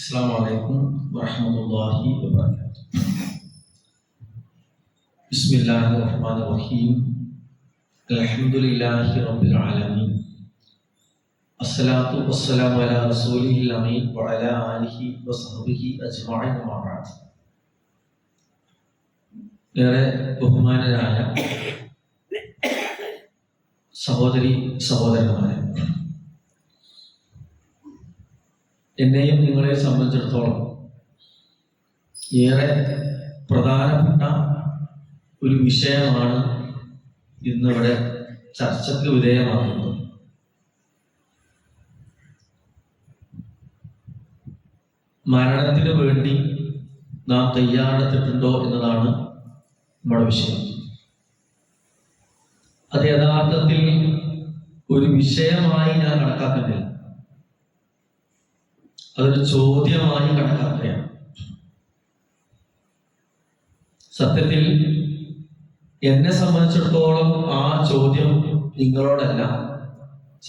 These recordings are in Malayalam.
السلام عليكم ورحمة الله وبركاته. بسم الله الرحمن الرحيم. الحمد لله رب العالمين. الصلاة والسلام على رسوله الأمين وعلى آله وصحبه أجمعين أما بعد. ഏറെ ബഹുമാനരായ സഹോദരി സഹോദരന്മാരെ, എന്നെയും നിങ്ങളെ സംബന്ധിച്ചിടത്തോളം ഏറെ പ്രധാനപ്പെട്ട ഒരു വിഷയമാണ് ഇന്നിവിടെ ചർച്ചയ്ക്ക് വിധേയമാകുന്നത്. മരണത്തിന് വേണ്ടി നാം തയ്യാറെടുത്തിട്ടുണ്ടോ എന്നതാണ് നമ്മുടെ വിഷയം. അത് യഥാർത്ഥത്തിൽ ഒരു വിഷയമായി ഞാൻ കണക്കാക്കുന്നില്ല, അതൊരു ചോദ്യമായി കണക്കാക്കുകയാണ്. സത്യത്തിൽ എന്നെ സംബന്ധിച്ചിടത്തോളം ആ ചോദ്യം നിങ്ങളോടല്ല,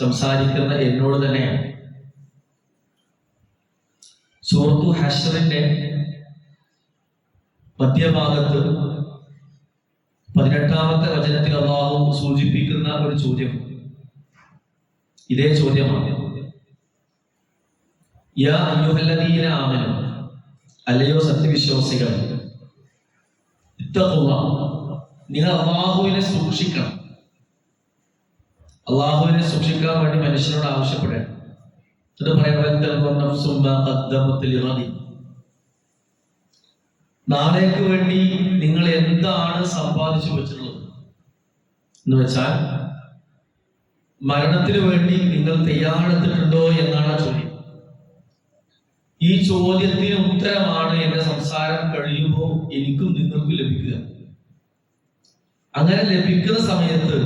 സംസാരിക്കുന്ന എന്നോട് തന്നെയാണ്. സൂറത്തു ഹശ്റിന്റെ മധ്യഭാഗത്ത് 18-ാമത്തെ വചനത്തിൽ അല്ലാഹു സൂചിപ്പിക്കുന്ന ഒരു ചോദ്യം ഇതേ ചോദ്യമാണ്. യാ അയ്യുഹല്ലദീന ആമനൂ, അല്ലയോ സത്യവിശ്വാസികൾ, ഇത്തഖുല്ലാഹ്, നിങ്ങൾ അല്ലാഹുവിനെ സൂക്ഷിക്കണം. അല്ലാഹുവിനെ സൂക്ഷിക്കാൻ വേണ്ടി മനുഷ്യനോട് ആവശ്യപ്പെടണം. അത് പറയാൻ നാളേക്ക് വേണ്ടി നിങ്ങൾ എന്താണ് സമ്പാദിച്ചു വെച്ചിട്ടുള്ളത് എന്ന് വെച്ചാൽ മരണത്തിന് വേണ്ടി നിങ്ങൾ തയ്യാറെടുത്തിട്ടുണ്ടോ എന്നാണ് ചോദ്യം. ഈ ചോദ്യത്തിന് ഉത്തരമാണ് എന്റെ സംസാരം കഴിയുമ്പോൾ എനിക്കും നിങ്ങൾക്കും ലഭിക്കുക. അങ്ങനെ ലഭിക്കുന്ന സമയത്ത്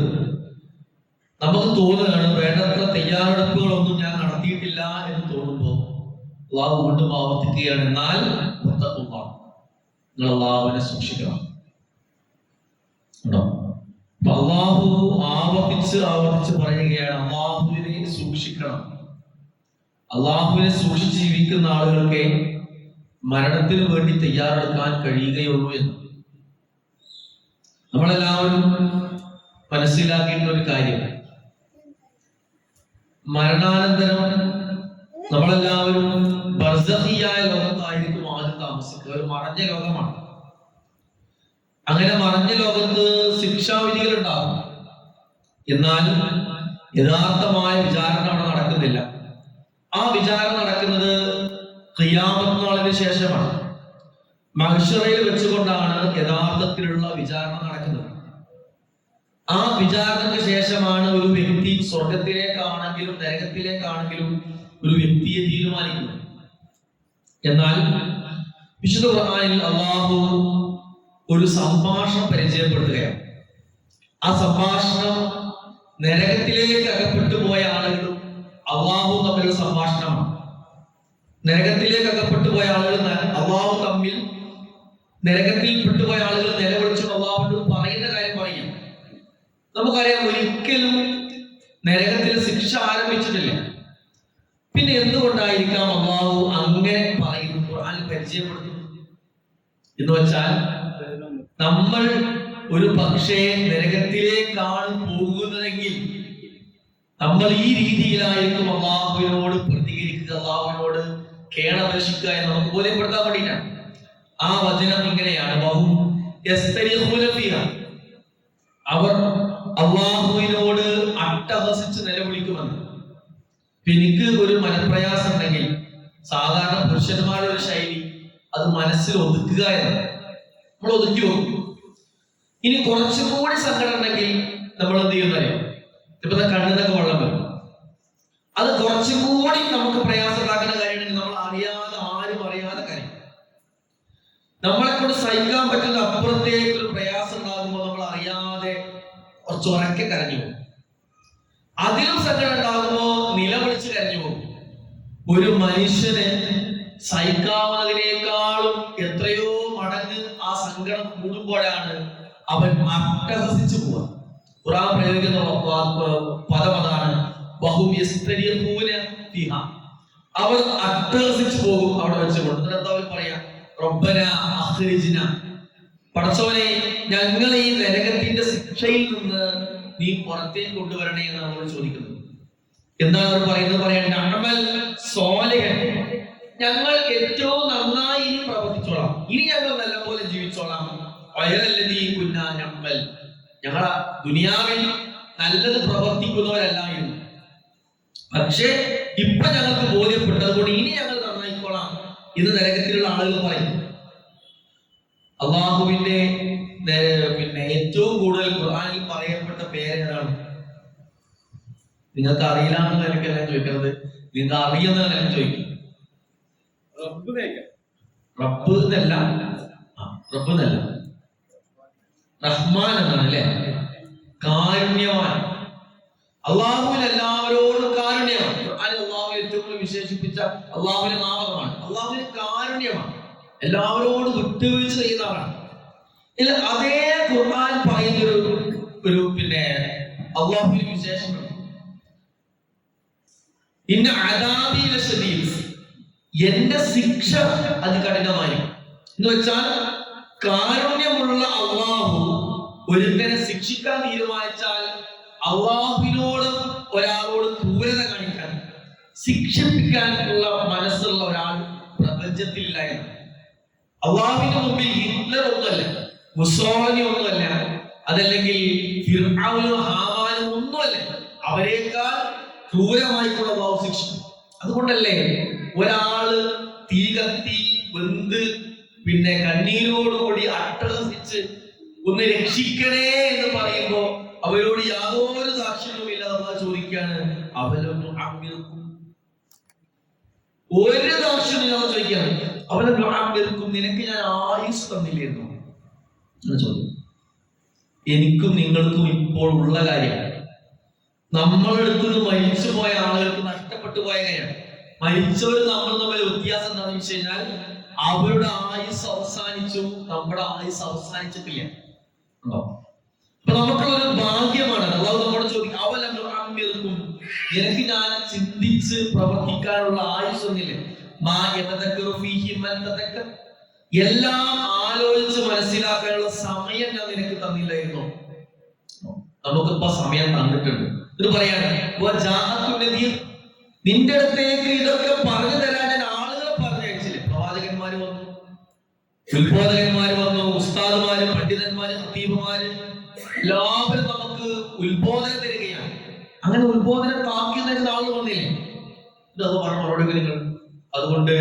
നമുക്ക് തോന്നുകയാണ് വേണ്ടത്ര തയ്യാറെടുപ്പുകളൊന്നും ഞാൻ നടത്തിയിട്ടില്ല എന്ന് തോന്നുമ്പോൾ അല്ലാഹു വീണ്ടും ആവർത്തിക്കുകയാണ്, എന്നാൽ നിങ്ങൾ അല്ലാഹുവിനെ സൂക്ഷിക്കണം. അല്ലാഹു ആവർത്തിച്ച് പറയുകയാണ്, അല്ലാഹുവിനെ സൂക്ഷിക്കണം. അല്ലാഹുവിനെ സൂക്ഷിച്ച് ജീവിക്കുന്ന ആളുകൾക്ക് മരണത്തിന് വേണ്ടി തയ്യാറെടുക്കാൻ കഴിയുകയുള്ളൂ എന്ന് നമ്മളെല്ലാവരും മനസ്സിലാക്കിയിട്ടുള്ള ഒരു കാര്യം. മരണാനന്തരം നമ്മളെല്ലാവരും ബർസഖിയായ ലോകത്തായിരിക്കും ആദ്യം താമസിക്കുക. ഒരു മറഞ്ഞ ലോകമാണ്. അങ്ങനെ മറഞ്ഞ ലോകത്ത് ശിക്ഷാവിധികൾ ഉണ്ടാകും, എന്നാൽ യഥാർത്ഥമായ വിചാരണ അവിടെ നടക്കുന്നില്ല. ആ വിചാരണ നടക്കുന്നത് ഖിയാമത്ത് നാളിന് ശേഷമാണ്. മഹ്ശറയിൽ വെച്ചുകൊണ്ടാണ് യഥാർത്ഥത്തിലുള്ള വിചാരണ നടക്കുന്നത്. ആ വിചാരണയ്ക്ക് ശേഷമാണ് ഒരു വ്യക്തി സ്വർഗത്തിലേക്കാണെങ്കിലും നരകത്തിലേക്കാണെങ്കിലും ഒരു വ്യക്തിയെ തീരുമാനിക്കുന്നത്. എന്നാൽ വിശുദ്ധ ഖുർആനിൽ അല്ലാഹു ഒരു സംഭാഷണം പരിചയപ്പെടുത്തുകയാണ്. ആ സംഭാഷണം നരകത്തിലേക്ക് അകപ്പെട്ടു പോയ ആളുകളും അള്ളാഹു തമ്മിലുള്ള സംഭാഷണമാണ്. നരകത്തിലേക്ക് അകപ്പെട്ടു പോയ ആളുകൾ അള്ളാഹു തമ്മിൽ, നരകത്തിൽ പെട്ടുപോയ ആളുകൾ നിലവിളിച്ചു അള്ളാഹുവിനോട് പറയുന്ന കാര്യം പറയും. നമുക്കറിയാം, ഒരിക്കലും നരകത്തിൽ ശിക്ഷ ആരംഭിച്ചിട്ടില്ല. പിന്നെ എന്തുകൊണ്ടായിരിക്കാം അള്ളാഹു അങ്ങനെ പറയുന്നു, ഖുർആനിൽ പരിചയപ്പെടുത്തുന്നു എന്ന് വെച്ചാൽ, നമ്മൾ ഒരു പക്ഷേ നരകത്തിലേക്കാണ് പോകുന്നതെങ്കിൽ നമ്മൾ ഈ രീതിയിലായിരിക്കും അള്ളാഹുവിനോട് പ്രതികരിക്കുക, അള്ളാഹുവിനോട് കേണപേക്ഷിക്കുക എന്ന് നമുക്ക് ബോധ്യപ്പെടുത്താൻ വേണ്ടിയിട്ടാണ്. ആ വചനം ഇങ്ങനെയാണ്, അവർ അള്ളാഹുവിനോട് അട്ടഹസിച്ച് നിലവിളിക്കുമെന്ന്. എനിക്ക് ഒരു മനപ്രയാസം ഉണ്ടെങ്കിൽ സാധാരണ പുരുഷന്മാരുടെ ഒരു ശൈലി അത് മനസ്സിൽ ഒതുക്കുക എന്ന്. നമ്മൾ ഒതുക്കി വെക്കും. ഇനി കുറച്ചും കൂടി സങ്കടം ഉണ്ടെങ്കിൽ നമ്മൾ എന്ത് ചെയ്യുന്നറിയോ, ഇപ്പൊ കണ്ണിന്നൊക്കെ വെള്ളം വരും. അത് കുറച്ചും കൂടി നമുക്ക് പ്രയാസം ഉണ്ടാക്കുന്ന കാര്യമാണെങ്കിൽ നമ്മൾ അറിയാതെ, ആരും അറിയാതെ കാര്യം, നമ്മളെ കൊണ്ട് സഹിക്കാൻ പറ്റുന്ന അപ്പുറത്തേക്ക് ഒരു പ്രയാസം ഉണ്ടാകുമ്പോൾ നമ്മൾ അറിയാതെ കുറച്ച് ഉറക്കെ കരഞ്ഞു പോകും. അതിലും സങ്കടം ഉണ്ടാകുമ്പോ നിലവിളിച്ച് കരഞ്ഞു പോകും. ഒരു മനുഷ്യന് സഹിക്കാവുന്നതിനേക്കാളും എത്രയോ മടങ്ങ് ആ സങ്കടം കൂടുമ്പോഴാണ് അവൻ അട്ടഹസിച്ചു പോവുക. ഖുർആൻ പ്രയോഗിക്കുന്ന പദം അതാണ്, അവർ അട്ടഹസിച്ചു പോകും അവിടെ വെച്ചുകൊണ്ട്. എന്നിട്ട് അവർ പറയാ റബ്ബന അഖ്രിജ്ന, പടച്ചവനെ ഞങ്ങളെ ഈ നരകത്തിന്റെ ശിക്ഷയിൽ നിന്ന് നീ പുറത്തേക്ക് കൊണ്ടുവരണേ എന്നാണ് അവർ ചോദിക്കുന്നത്. എന്താണ് അവർ പറയുന്നത്? പറയാൻ അമൽ സ്വാലിഹൻ, ഞങ്ങൾ ഏറ്റവും നന്നായി ഇനി പ്രവർത്തിച്ചോളാം, ഇനി ഞങ്ങൾ നല്ലപോലെ ജീവിച്ചോളാം. ഞങ്ങളെ ദുനിയാവിൽ നല്ലത് പ്രവർത്തിക്കുന്നവരല്ലായിരുന്നു, പക്ഷെ ഇപ്പൊ ഞങ്ങൾക്ക് ബോധ്യപ്പെട്ടത് കൊണ്ട് ഇനി ഞങ്ങൾ നന്നായിക്കോളാം എന്ന് നരകത്തിലുള്ള ആളുകൾ പറയും. അള്ളാഹുവിന്റെ പിന്നെ ഏറ്റവും കൂടുതൽ ഖുർആനിൽ പറയപ്പെട്ട പേരേതാണ്? നിങ്ങൾക്ക് അറിയില്ലാന്ന് നിലയ്ക്കല്ല ചോദിക്കുന്നത്, നിങ്ങൾക്ക് അറിയുന്ന നിലയ്ക്ക് ചോദിക്കും. റബ്ബ് എന്നല്ല, റഹ്മാൻ എന്നാണ് അല്ലെ? കാരുണ്യവാൻ. അള്ളാഹുവിൽ എല്ലാവരോടും കാരുണ്യമാണ്. അള്ളാഹുവിൽ ഏറ്റവും കൂടുതൽ വിശേഷിപ്പിച്ച അള്ളാഹുവിന്റെ നാമമാണ്. അള്ളാഹുവിന് കാരുണ്യമാണ്, എല്ലാവരോടും വിട്ടുവീഴ്ച ചെയ്യുന്നവരാണ്. അതേ ഖുർആൻ പറയുന്ന ഒരു പിന്നെ അള്ളാഹുവിന്റെ വിശേഷങ്ങൾ, ഇന്ന അദാബി ലശദീദ്, എന്റെ ശിക്ഷ അതികഠിനമായി. എന്ന് വെച്ചാൽ കാരുണ്യമുള്ള അള്ളാഹു ഒരുത്തനെ ശിക്ഷിക്കാൻ തീരുമാനിച്ചാൽ അള്ളാഹുവിനോട് ഒരാളോട് ക്രൂരത കാണിക്കാൻ, ശിക്ഷിപ്പിക്കാനുള്ള മനസ്സുള്ള ഒരാൾ പ്രപഞ്ചത്തിലില്ല. അള്ളാഹുവിന്റെ മുമ്പിൽ ഹിറ്റ്ലർ ഒന്നുമല്ല, മുസോളിനി ഒന്നുമല്ല, അതല്ലെങ്കിൽ ഫിർഔനും ഹാമാനും ഒന്നുമല്ല, അവരെക്കാൾ ക്രൂരമായിക്കൊണ്ട് അള്ളാഹു ശിക്ഷിക്കും. അതുകൊണ്ടല്ലേ ഒരാള് തീ കത്തി വെന്ത് പിന്നെ കണ്ണീരോടുകൂടി അട്ടഹസിച്ച് ഒന്ന് രക്ഷിക്കണേ എന്ന് പറയുമ്പോ അവരോട് യാതൊരു ദാക്ഷിണ്യവും ഇല്ലാതെ ചോദിക്കാണ്, അവലൊന്നും അമ്മിർക്കും, ഒരു ദാക്ഷിണ്യം ചോദിക്കാണ്, അവലൊന്നും അമ്മിർക്കും, നിനക്ക് ഞാൻ ആയുസ് തന്നില്ലായിരുന്നു എന്ന് ചോദിക്കും. എനിക്കും നിങ്ങൾക്കും ഇപ്പോൾ ഉള്ള കാര്യമാണ്. നമ്മളെടുത്ത് നിന്ന് മരിച്ചു പോയ ആളുകൾക്ക് നഷ്ടപ്പെട്ടു പോയ കാര്യമാണ്. മരിച്ചവർ നമ്മൾ തമ്മിൽ വ്യത്യാസം എന്താണെന്ന് വെച്ച് കഴിഞ്ഞാൽ അവരുടെ ആയുസ് അവസാനിച്ചു, നമ്മുടെ ആയുസ് അവസാനിച്ചിട്ടില്ല. അപ്പൊ നമുക്കുള്ള ഒരു ഭാഗ്യമാണ്. അള്ളാഹു നമ്മോട് ചോദിക്കും, അവലം അമ്മിർക്കും, എനിക്ക് ഞാൻ ചിന്തിച്ച് പ്രവർത്തിക്കാനുള്ള ആയുസ് ഒന്നില്ലേ? എല്ലാം ആലോചിച്ച് മനസ്സിലാക്കാനുള്ള സമയം ഞാൻ നിനക്ക് തന്നില്ലായിരുന്നു. നമുക്കിപ്പോ സമയം തന്നിട്ടുണ്ട്. ഇത് പറയാണ്, നിന്റെ അടുത്തേക്ക് ഇതൊക്കെ പറഞ്ഞു തരാൻ ഞാൻ ആളുകളെ പറഞ്ഞയച്ചില്ലേ? പ്രവാചകന്മാര് വന്നു, ഉത്ബോധകന്മാര് വന്നു, ഉസ്താദുമാര്, പണ്ഡിതന്മാര്, ഹത്തീബുമാര്, എല്ലാവരും നമുക്ക് ഉത്ബോധനം തരികയാണ്. അങ്ങനെ ഉത്ബോധനം താക്കിയ ആളുകൾ വന്നില്ലേ? ഇതൊക്കെ പറഞ്ഞു മറുപടി നിങ്ങൾ. അതുകൊണ്ട്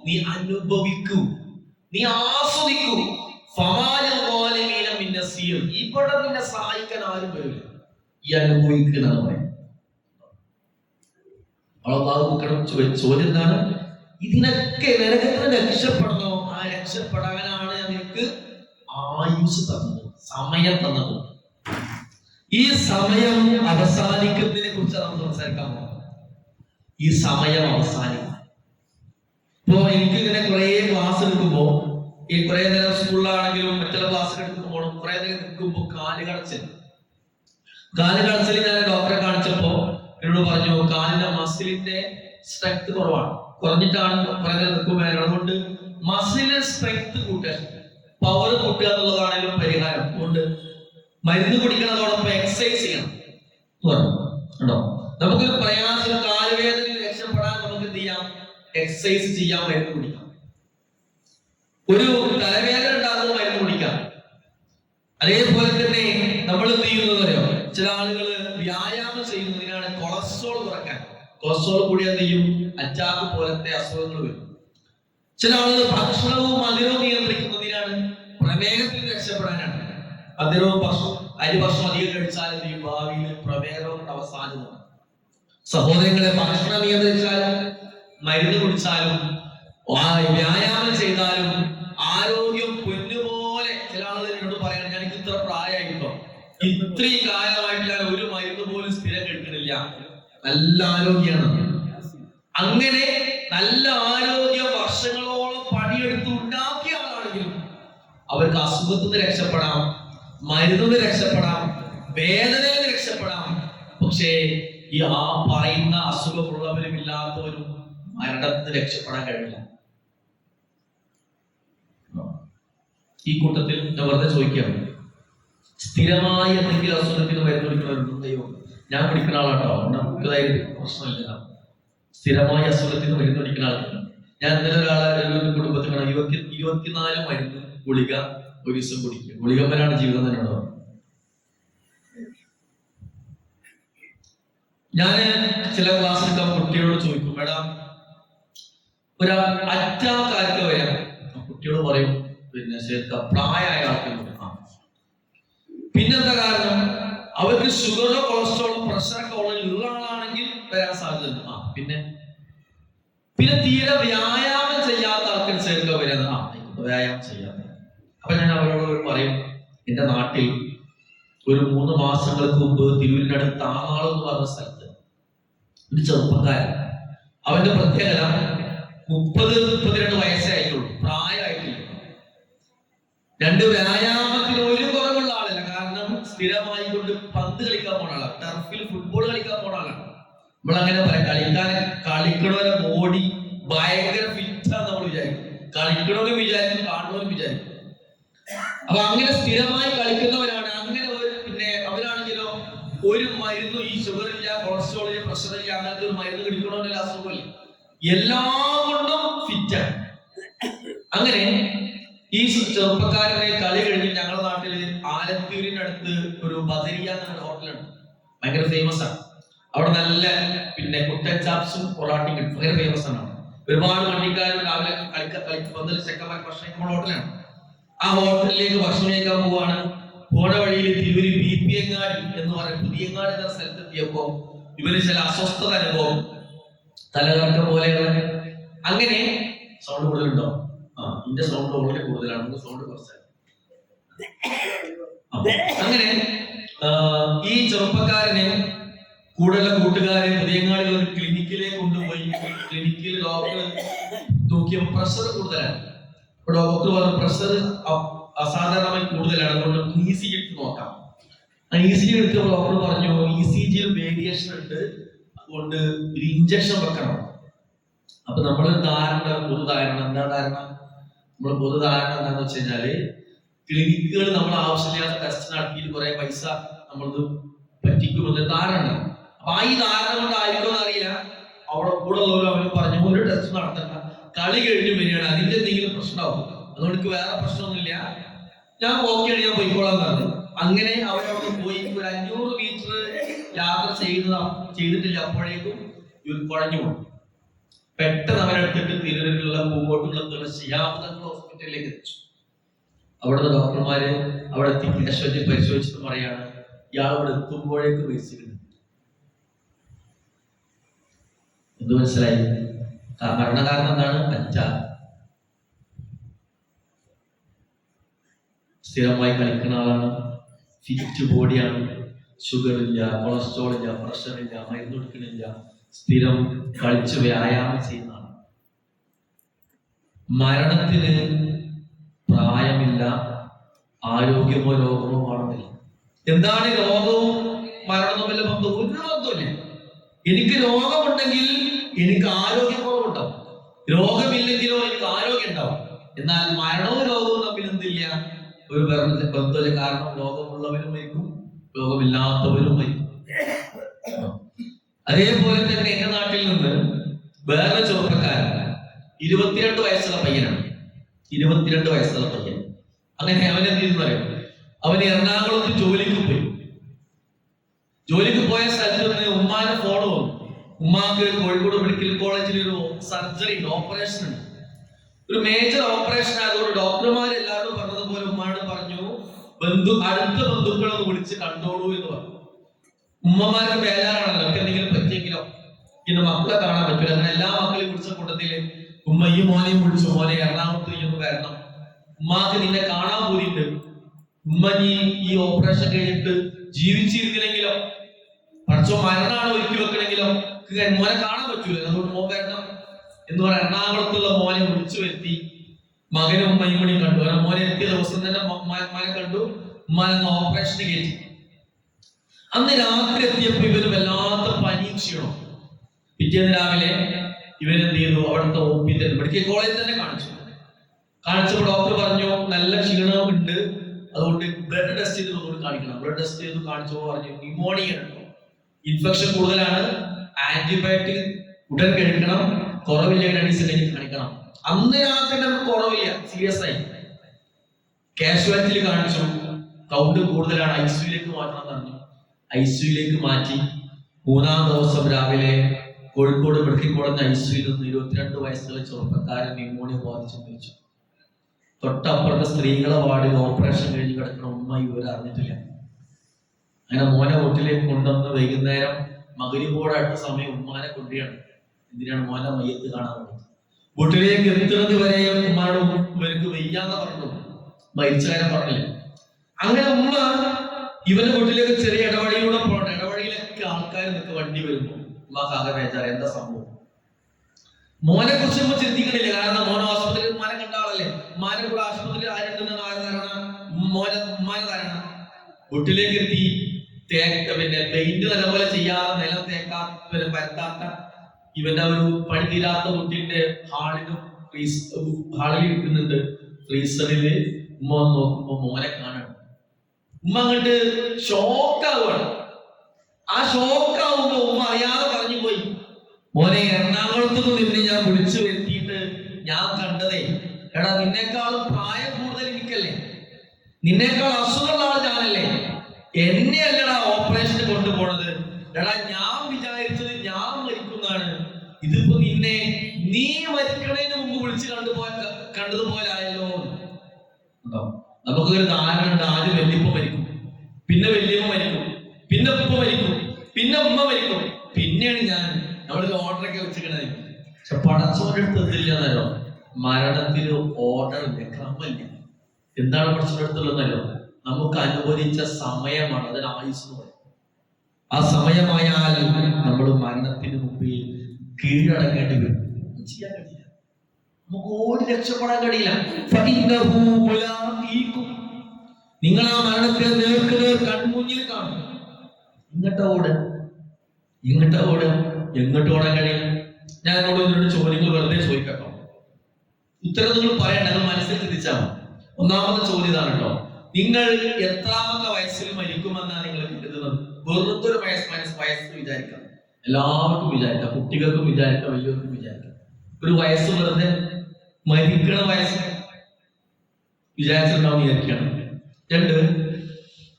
നീ അനുഭവിക്കൂ, നീ ആസ്വദിക്കൂ. ഇവിടെ നിന്നെ സഹായിക്കാൻ ആരും വരില്ല, ഈ അനുഭവിക്കുന്നതാണ് പറയാം. ചോദ്യം എന്താണ്? ഇതിനൊക്കെ നരകത്തിന് രക്ഷപ്പെടണോ? ആ രക്ഷപ്പെടാനാണ് നിനക്ക് ആയുസ് തന്നത്, സമയം തന്നത്. ഈ സമയം അവസാനിക്കുന്നതിനെ കുറിച്ച് നമുക്ക് സംസാരിക്കാൻ പോകുന്നത്. ഈ സമയം അവസാനിക്കും. ഇപ്പോ എനിക്ക് ഇങ്ങനെ കുറെ ക്ലാസ് എടുക്കുമ്പോ, ഈ കുറെ നേരം സ്കൂളിലാണെങ്കിലും മറ്റുള്ള ക്ലാസ് എടുക്കുമ്പോൾ കുറെ നേരം നിൽക്കുമ്പോ കാലുകടച്ചിൽ ഞാൻ ഡോക്ടറെ കാണിച്ചപ്പോ എന്നോട് പറഞ്ഞു, കാലിന്റെ മസിലിന്റെ സ്ട്രെങ്ത് കുറവാണ്, കുറഞ്ഞിട്ടാണ് കുറെ നേരം നിൽക്കുമ്പോൾ. അതുകൊണ്ട് മസിലിന്റെ സ്ട്രെങ്ത് കൂട്ടുക, പവർ കൂട്ടുക എന്നുള്ളതാണെങ്കിലും പരിഹാരം. അതുകൊണ്ട് മരുന്ന് കുടിക്കുന്നതോടൊപ്പം എക്സസൈസ് ചെയ്യണം കേട്ടോ. നമുക്കൊരു പ്രയാസം, കാലുവേദന രക്ഷപ്പെടാൻ നമുക്ക് എന്ത് ചെയ്യാം? എക്സസൈസ് ചെയ്യാം, മരുന്ന് കുടിക്കാം. ഒരു തലവേദന ഉണ്ടാകുന്ന മരുന്ന് കുടിക്കാം. അതേപോലെ തന്നെ നമ്മൾ എന്ത് ചെയ്യുന്നതോ, ചില ആളുകൾ വ്യായാമം ചെയ്യുന്നതിനാണ് കൊളസ്ട്രോൾ കുറയ്ക്കാൻ. കൊളസ്ട്രോൾ കൂടിയാൽ എന്ത് ചെയ്യും? അറ്റാക്ക് പോലത്തെ അസുഖങ്ങൾ വരും. ചില ആളുകൾ ഭക്ഷണവും മധുരവും നിയന്ത്രിക്കുന്നതിനാണ്, പ്രമേഹത്തിൽ രക്ഷപ്പെടാനാണ്. മധുരവും അരിഭക്ഷണം അധികം കഴിച്ചാൽ എന്ത് ചെയ്യും? ഭാവിയിൽ പ്രമേഹം അവസാനം. സഹോദരങ്ങളെ, ഭക്ഷണം നിയന്ത്രിച്ചാലും മരുന്ന് കുടിച്ചാലും വ്യായാമം ചെയ്താലും ആരോഗ്യം പൊന്നുപോലെ. ചില ആളുകൾ എന്നോട് പറയണം, എനിക്ക് ഇത്ര പ്രായമായിട്ടോ, ഇത്രയും കാലമായിട്ട് ഞാൻ ഒരു മരുന്ന് പോലും സ്ഥിരം കഴിക്കണില്ല, നല്ല ആരോഗ്യമാണ്. അങ്ങനെ നല്ല ആരോഗ്യം വർഷങ്ങളോളം പണിയെടുത്ത് ഉണ്ടാക്കിയ ആളാണെങ്കിലും അവർക്ക് അസുഖത്തിൽ നിന്ന് രക്ഷപ്പെടാം, മരുന്നിൽ രക്ഷപ്പെടാം, വേദനയിൽ നിന്ന് രക്ഷപ്പെടാം. പക്ഷേ ഈ ആ പറയുന്ന അസുഖമുള്ളവരും ഇല്ലാത്തവരും മരണത്തിന് രക്ഷപ്പെടാൻ കഴിയില്ല. ഈ കൂട്ടത്തിൽ ഞാൻ വെറുതെ ചോദിക്കുകയാണ്, സ്ഥിരമായി എന്തെങ്കിലും അസുഖത്തിന് മരുന്ന് കുടിക്കുന്നവരുണ്ടോ? ഞാൻ കുടിക്കുന്ന ആളാട്ടോ, നമുക്കതായിട്ട് പ്രശ്നമില്ല. സ്ഥിരമായി അസുഖത്തിന് മരുന്ന് കുടിക്കുന്ന ആളുകൾ. ഞാൻ ഇന്നലെ ഒരാളെ കുടുംബത്തിൽ 24 മരുന്ന് ഗുളിക ഒരു ദിവസം കുടിക്കും. ഗുളികമ്മലാണ് ജീവിതം തന്നെയാണോ? ഞാൻ ചില ക്ലാസ് എടുക്കാൻ കുട്ടിയോട് ചോദിക്കും, മേഡം ഒരു അറ്റാക്കാർക്ക് വരാം. കുട്ടിയോട് പറയും, പിന്നെ പ്രായമായ ആൾക്കാർ. പിന്നെന്താ കാരണം? അവർക്ക് ഷുഗറോ കൊളസ്ട്രോളോ പ്രഷറൊക്കെ ഉള്ള ആളാണെങ്കിൽ വരാൻ സാധ്യതയുണ്ട്. പിന്നെ തീരെ വ്യായാമം ചെയ്യാത്ത ആൾക്കനുസരിച്ച് വരുന്നത് വ്യായാമം ചെയ്യാത്ത. അപ്പൊ ഞാൻ അവരോട് പറയും, എന്റെ നാട്ടിൽ ഒരു 3 മാസങ്ങൾക്ക് മുമ്പ് തിരുവനന്തപുരത്ത് താമാളം എന്ന് പറഞ്ഞ സ്ഥലത്ത് ഒരു ചെറുപ്പക്കാരൻ, അവന്റെ പ്രത്യേകത 30-32 വയസ്സേ ആയിട്ടുള്ളൂ, പ്രായമായിട്ടില്ല. 2 വ്യായാമത്തിന് ഒരു കുറവുള്ള ആളല്ല. കാരണം സ്ഥിരമായി കൊണ്ട് പന്ത് കളിക്കാൻ പോണ ആളാണ്, ടർഫിൽ ഫുട്ബോൾ കളിക്കാൻ പോണ ആളാണ്. നമ്മളങ്ങനെ പറയാം, കളിക്കണവരെ ബോഡി ഭയങ്കര ഫിറ്റാന്ന് നമ്മൾ വിചാരിക്കും. കളിക്കണവരും വിചാരിക്കും, കാണുന്നവരും വിചാരിക്കും. അപ്പൊ അങ്ങനെ സ്ഥിരമായി കളിക്കുന്നവരാണ്. അങ്ങനെ പിന്നെ അവരാണെങ്കിലോ ഒരു മരുന്നും ഈ ഷുഗറില്ല, കൊളസ്ട്രോളില്ല, പ്രഷറില്ല, അങ്ങനത്തെ ഒരു മരുന്ന് കുടിക്കണമെന്നില്ല, അസുഖമില്ല, എല്ലാം കൊണ്ടും ഫിറ്റാണ്. അങ്ങനെ ഈ ചെറുപ്പക്കാരനെ കളി കഴിഞ്ഞ് ഞങ്ങളുടെ നാട്ടില് ആലത്തൂരിനടുത്ത് ഒരു ബദരിയ എന്നൊരു ഹോട്ടലുണ്ട്, ഭയങ്കര ഫേമസ് ആണ്. അവിടെ നല്ല പിന്നെ കുട്ടൻ ചാപ്സും പൊറാട്ടയും കിട്ടും, ഭയങ്കര ഫേമസ് ആണ്. ഒരുപാട് വണ്ടിക്കാരും രാവിലെ കളിക്കാൻ ചെക്കന്മാർ ഭക്ഷണം കഴിക്കുന്ന ഹോട്ടലാണ്. ആ ഹോട്ടലിലേക്ക് ഭക്ഷണം കഴിക്കാൻ പോവാണ്. പോണ വഴിയിൽ തിരുവരി ബിപിയങ്ങാടി എന്ന് പറയുന്ന പുതിയങ്ങാടി എന്ന സ്ഥലത്തെത്തിയപ്പോ ഇവന് ചില അസ്വസ്ഥത അനുഭവം, തലകറക്കം പോലെയുള്ള. അങ്ങനെ സൗണ്ട് കൂടുതലുണ്ടോ? ഇതിന്റെ സൗണ്ട് വളരെ കൂടുതലാണ്, സൗണ്ട് കുറച്ചാണ്. അങ്ങനെ ഈ ചെറുപ്പക്കാരനെ കൂടുതലുള്ള കൂട്ടുകാരെ പുതിയങ്ങാടിയുള്ള ഒരു ക്ലിനിക്കിലേക്ക് കൊണ്ടുപോയി. ക്ലിനിക്കിൽ ഡോക്ടർ നോക്കിയപ്പോൾ പ്രഷർ കൂടുതലാണ്. ഡോക്ടർ പറഞ്ഞു പ്രഷർ അസാധാരണമായി കൂടുതലാണ്, അതുകൊണ്ട് ECG എടുത്ത് നോക്കാം. ECG എടുത്തപ്പോൾ ഡോക്ടർ പറഞ്ഞു ECG വേരിയേഷൻ ഉണ്ട്, അതുകൊണ്ട് ഒരു ഇഞ്ചക്ഷൻ വെക്കണം. അപ്പൊ നമ്മളൊരു പൊതുധാരണ എന്താ ധാരണ? നമ്മൾ പൊതുധാരണ എന്താണെന്ന് വെച്ച് കഴിഞ്ഞാല് ക്ലിനിക്കുകൾ നമ്മൾ ആവശ്യമില്ലാത്ത ടെസ്റ്റ് നടത്തിയിട്ട് കുറെ പൈസ നമ്മളത് പറ്റിക്കുമെന്ന് ധാരണ. അപ്പൊ ഈ ധാരണ കൊണ്ടായിരിക്കും അറിയില്ല, അവിടെ കൂടെ ഉള്ളവർ അവന് പറഞ്ഞു ഒരു ടെസ്റ്റ് നടത്തണ്ട, കളി കഴിഞ്ഞു വരികയാണ്, അതിന്റെ എന്തെങ്കിലും പ്രശ്നമാവും, അതുകൊണ്ട് എനിക്ക് വേറെ പ്രശ്നമൊന്നുമില്ല, ഞാൻ ഓക്കെയാണ്, ഞാൻ പോയിക്കോളാൻ പറഞ്ഞു. അങ്ങനെ അവരവിടെ പോയി ഒരു 500 മീറ്റർ യാത്ര ചെയ്തിട്ടില്ല, അപ്പോഴേക്കും ഇവർ കുഴഞ്ഞു പോകും. പെട്ടെന്ന് അവരെടുത്തിട്ട് തിരുവനന്തപുരത്തുള്ള പൂങ്കോട്ടുള്ള ശിയാബ് തങ്ങൾ ഹോസ്പിറ്റലിലേക്ക് എത്തിച്ചു. അവിടുന്ന് ഡോക്ടർമാര് അവിടെ എത്തി പരിശോധിച്ചിട്ട് പറയാണ്, ഇയാൾ അവിടെ എത്തുമ്പോഴേക്ക് മരിച്ചിരുന്നു. എന്ത് മനസ്സിലായി? മരണകാരണം എന്താണ്? അറ്റാക്ക്. സ്ഥിരമായി കളിക്കുന്ന ആളാണ്, ഫിറ്റ് ബോഡിയാണ്, ഷുഗർ ഇല്ല, കൊളസ്ട്രോൾ ഇല്ല, പ്രഷർ ഇല്ല, മരുന്ന് കൊടുക്കണില്ല, സ്ഥിരം കളിച്ച് വ്യായാമം ചെയ്യുന്നതാണ്. മരണത്തിന് പ്രായമില്ല, ആരോഗ്യമോ രോഗമോ ആണെന്നില്ല. എന്താണ് രോഗവും മരണവും വല്ല ബന്ധവും? ഒരു ബന്ധമില്ല. എനിക്ക് രോഗമുണ്ടെങ്കിൽ എനിക്ക് ആരോഗ്യക്കുറവുണ്ടാവും, രോഗമില്ലെങ്കിലോ എനിക്ക് ആരോഗ്യം ഉണ്ടാവും. എന്നാൽ മരണവും രോഗവും തമ്മിൽ എന്തില്ല? ഒരു ബന്ധമില്ല. കാരണം രോഗമുള്ളവരും മരിക്കും, രോഗമില്ലാത്തവരും മരിക്കും. അതേപോലെ തന്നെ എന്റെ നാട്ടിൽ നിന്ന് വേറെ ചെറുപ്പക്കാരൻ 22 വയസ്സുള്ള പയ്യനാണ്. 22 വയസ്സുള്ള പയ്യൻ. അങ്ങനെ അവൻ എന്ത് ചെയ്യുന്ന പറയും, അവന് എറണാകുളത്ത് ജോലിക്ക് പോയി. ജോലിക്ക് പോയ സ്ഥലത്ത് നിന്ന് ഉമ്മാന്റെ ഫോൺ വന്നു. ഉമ്മാക്ക് കോഴിക്കോട് മെഡിക്കൽ കോളേജിൽ ഒരു സർജറി ഓപ്പറേഷൻ ഉണ്ട്, ഒരു മേജർ ഓപ്പറേഷൻ ആയതുകൊണ്ട് ഡോക്ടർമാർ എല്ലാവരും പറഞ്ഞതുപോലെ ഉമ്മാനോട് പറഞ്ഞു, അടുത്ത ബന്ധുക്കളൊന്ന് വിളിച്ച് കണ്ടോളൂ എന്ന് പറഞ്ഞു. ഉമ്മമാർക്ക് ബേജാറാണല്ലോ, എന്തെങ്കിലും പറ്റിയെങ്കിലോ, പിന്നെ മക്കളെ കാണാൻ പറ്റില്ല. അങ്ങനെ എല്ലാ മക്കളെയും വിളിച്ച കൂട്ടത്തില് ഉമ്മ ഈ മോനെയും വിളിച്ചു, മോനെ എറണാകുളത്ത് ഒന്ന് വരണം, ഉമ്മാക്ക് നിന്നെ കാണാൻ പോയിട്ട്, ഉമ്മ ഈ ഓപ്പറേഷൻ കഴിഞ്ഞിട്ട് ജീവിച്ചിരുന്നില്ലെങ്കിലോ, പഠിച്ചോ മരണമാണ് ഒരുക്കി വെക്കണമെങ്കിലോ മോനെ കാണാൻ പറ്റൂല, അതുകൊണ്ട് മോൻ വരണം എന്ന് പറയാൻ എറണാകുളത്തുള്ള മോനെ വിളിച്ചു വരുത്തി. മകനും ഉമ്മയും കൂടി കണ്ടു. മോനെ എത്തിയ ദിവസം തന്നെ ഉമ്മാനെ കണ്ടു, ഉമ്മാനെ ഓപ്പറേഷന് കയറ്റി. അന്ന് രാത്രി എത്തിയപ്പോ ഇവര് വല്ലാത്ത പനിയും ക്ഷീണം. പിറ്റേന്ന് രാവിലെ ഇവരെന്ത് ചെയ്തു, അവിടുത്തെ ഹോസ്പിറ്റൽ മെഡിക്കൽ കോളേജിൽ തന്നെ കാണിച്ചപ്പോൾ ഡോക്ടർ പറഞ്ഞു നല്ല ക്ഷീണം ഉണ്ട്, അതുകൊണ്ട് ബ്ലഡ് ടെസ്റ്റ് ചെയ്ത് ഒന്നുകൂടി കാണിക്കണം. ബ്ലഡ് ടെസ്റ്റ് ചെയ്ത് കാണിച്ചപ്പോൾ പറഞ്ഞു ന്യൂമോണിയ ഉണ്ടോ, ഇൻഫെക്ഷൻ കൂടുതലാണ്, ആന്റിബയോട്ടിക് ഉടൻ കഴിക്കണം, കുറവില്ല 2 ദിവസം കഴിഞ്ഞ് കാണിക്കണം. അന്ന് രാത്രി നമുക്ക് കുറവില്ല, സീരിയസ് ആയി കാഷ്വാലിറ്റിയിൽ കാണിച്ചു, കൗണ്ട് കൂടുതലാണ്, ഐസിയുലേക്ക് മാറ്റണം പറഞ്ഞു. ഐസിയുലേക്ക് മാറ്റി 3-ാം ദിവസം രാവിലെ കോഴിക്കോട് മെഡിക്കൽ കോളേജ് ഐസിയുയിൽ നിന്ന് 22 വയസ്സുള്ള ചെറുപ്പക്കാരൻ ന്യൂമോണിയ ബാധിച്ചു മരിച്ചു. തൊട്ടപ്പുറത്തെ സ്ത്രീകളെ വാർഡിൽ ഓപ്പറേഷൻ കഴിഞ്ഞ് കിടക്കുന്ന ഉമ്മ ഇവർ അറിഞ്ഞിട്ടില്ല. അങ്ങനെ മോനെ വീട്ടിലേക്ക് കൊണ്ടുവന്ന് വൈകുന്നേരം മഗ്‌രിബോട് അടുത്ത സമയം ഉമ്മാനെ കൊണ്ടുകയാണ്. എന്തിനാണ്? മോനെ മയ്യത്ത് കാണാൻ വേണ്ടി. വീട്ടിലേക്ക് എത്തുന്നത് വരെ ഉമ്മാനോട് ഇവർക്ക് വയ്യാന്ന് പറഞ്ഞു, മരിച്ച കാര്യം പറഞ്ഞില്ല. അങ്ങനെ ഉമ്മ ഇവന്റെ വീട്ടിലേക്ക് ചെറിയ ഇടവഴിയിലൂടെ പോകണം. ഇടവഴിയിലൊക്കെ ആൾക്കാർ നിൽക്കുക, വണ്ടി വരുമ്പോ ഉമ്മാക്ക് ആകെ ബേജാറ്, എന്താ സംഭവം? മോനെ കുറിച്ച് ഉമ്മ ചിന്തിക്കണില്ല. കാരണം മോനെ ആശുപത്രിയിൽ ഉമ്മാനെ കണ്ട ആളല്ലേ. ഉമ്മാനെ കൂടെ ആശുപത്രിയിൽ ആരുണ്ടെന്ന് ആര് തരണം? ഉമ്മാനെ തരണം. വീട്ടിലേക്ക് എത്തി പിന്നെ പെയിന്റ് നല്ലപോലെ ചെയ്യാതെ, നിലം തേക്കാത്ത പരത്താത്ത ഇവന്റെ ഒരു പണി തീരാത്ത കുട്ടിന്റെ ഹാളിൽ ഇരിക്കുന്നുണ്ട്. ഫ്രീസറില് ഉമ്മ വന്ന് നോക്കുമ്പോ മോനെ കാണണം. ഉമ്മ അങ്ങോട്ട് ഷോക്കാവുകയാണ്. ആ ഷോക്കാവുമ്പോ ഉമ്മ അറിയാതെ പറഞ്ഞു പോയി, മോനെ എറണാകുളത്ത് നിന്നെ ഞാൻ വിളിച്ചു വരുത്തിയിട്ട് ഞാൻ കണ്ടതേ, എടാ നിന്നേക്കാളും പ്രായം കൂടുതൽ എനിക്കല്ലേ, നിന്നേക്കാൾ അസുഖമുള്ള ആൾ ഞാനല്ലേ, എന്നെ അല്ലടാ ഓപ്പറേഷന് കൊണ്ടുപോണത്. എടാ ഞാൻ വിചാരിച്ചത് ഞാൻ മരിക്കുന്നതാണ്, ഇതിപ്പോ നീ മരിക്കണതിന് മുമ്പ് വിളിച്ച് കണ്ടതുപോലെ ആയല്ലോ. നമുക്കൊരു ധാരണ ഉണ്ട്, ആദ്യം വല്യപ്പ മരിക്കും, പിന്നെ വല്യമ്മ മരിക്കും, പിന്നെ ഉപ്പ മരിക്കും, പിന്നെ ഉമ്മ മരിക്കും, പിന്നെയാണ് ഞാൻ. നമ്മളൊരു ഓർഡറൊക്കെ വെച്ചിരിക്കണത്. പക്ഷെ പടച്ചോടെടുത്തില്ലെന്നല്ലോ, മരണത്തിന് ഓർഡർ ഇല്ല, ക്രമമില്ല. എന്താണ് പടച്ചോടെടുത്തുള്ളതെന്നല്ലോ, നമുക്ക് അനുവദിച്ച സമയമാണ്, അതിന് ആയുസ് എന്ന് പറയും. ആ സമയമായാൽ നമ്മൾ മരണത്തിന് മുമ്പിൽ കീഴടങ്ങേണ്ടി വരും. ചെയ്യാൻ കഴിയില്ല, നമുക്ക് ഓടി രക്ഷപ്പെടാൻ കഴിയില്ല. നിങ്ങൾ ആ മരണത്തെ നേർക്കുനേർ കൺമുന്നിൽ കാണും. ഇങ്ങോട്ട് എങ്ങോട്ട് ഓടാൻ കഴിയില്ല. ഞാൻ എന്നോട് ചോദ്യങ്ങൾ വെറുതെ ചോദിക്കട്ടോ, ഉത്തരം നിങ്ങൾ പറയണ്ട, നിങ്ങൾ മനസ്സിൽ ചിന്തിച്ചാൽ. ഒന്നാമത്തെ ചോദ്യം ഇതാണ് കേട്ടോ, നിങ്ങൾ എത്രാമത്തെ വയസ്സിൽ മരിക്കുമെന്നാണ് നിങ്ങൾ കരുതുന്നത്? വെറുതെ ഒരു വയസ്സ് വിചാരിക്കാം, എല്ലാവർക്കും വിചാരിക്കാം, കുട്ടികൾക്കും വിചാരിക്കാം, വലിയവർക്കും വിചാരിക്കാം. ഒരു വയസ്സ് വെറുതെ മരിക്കണ വയസ്സ് വിചാരിച്ചിട്ടുണ്ടാവും വിചാരിക്കണം. 2,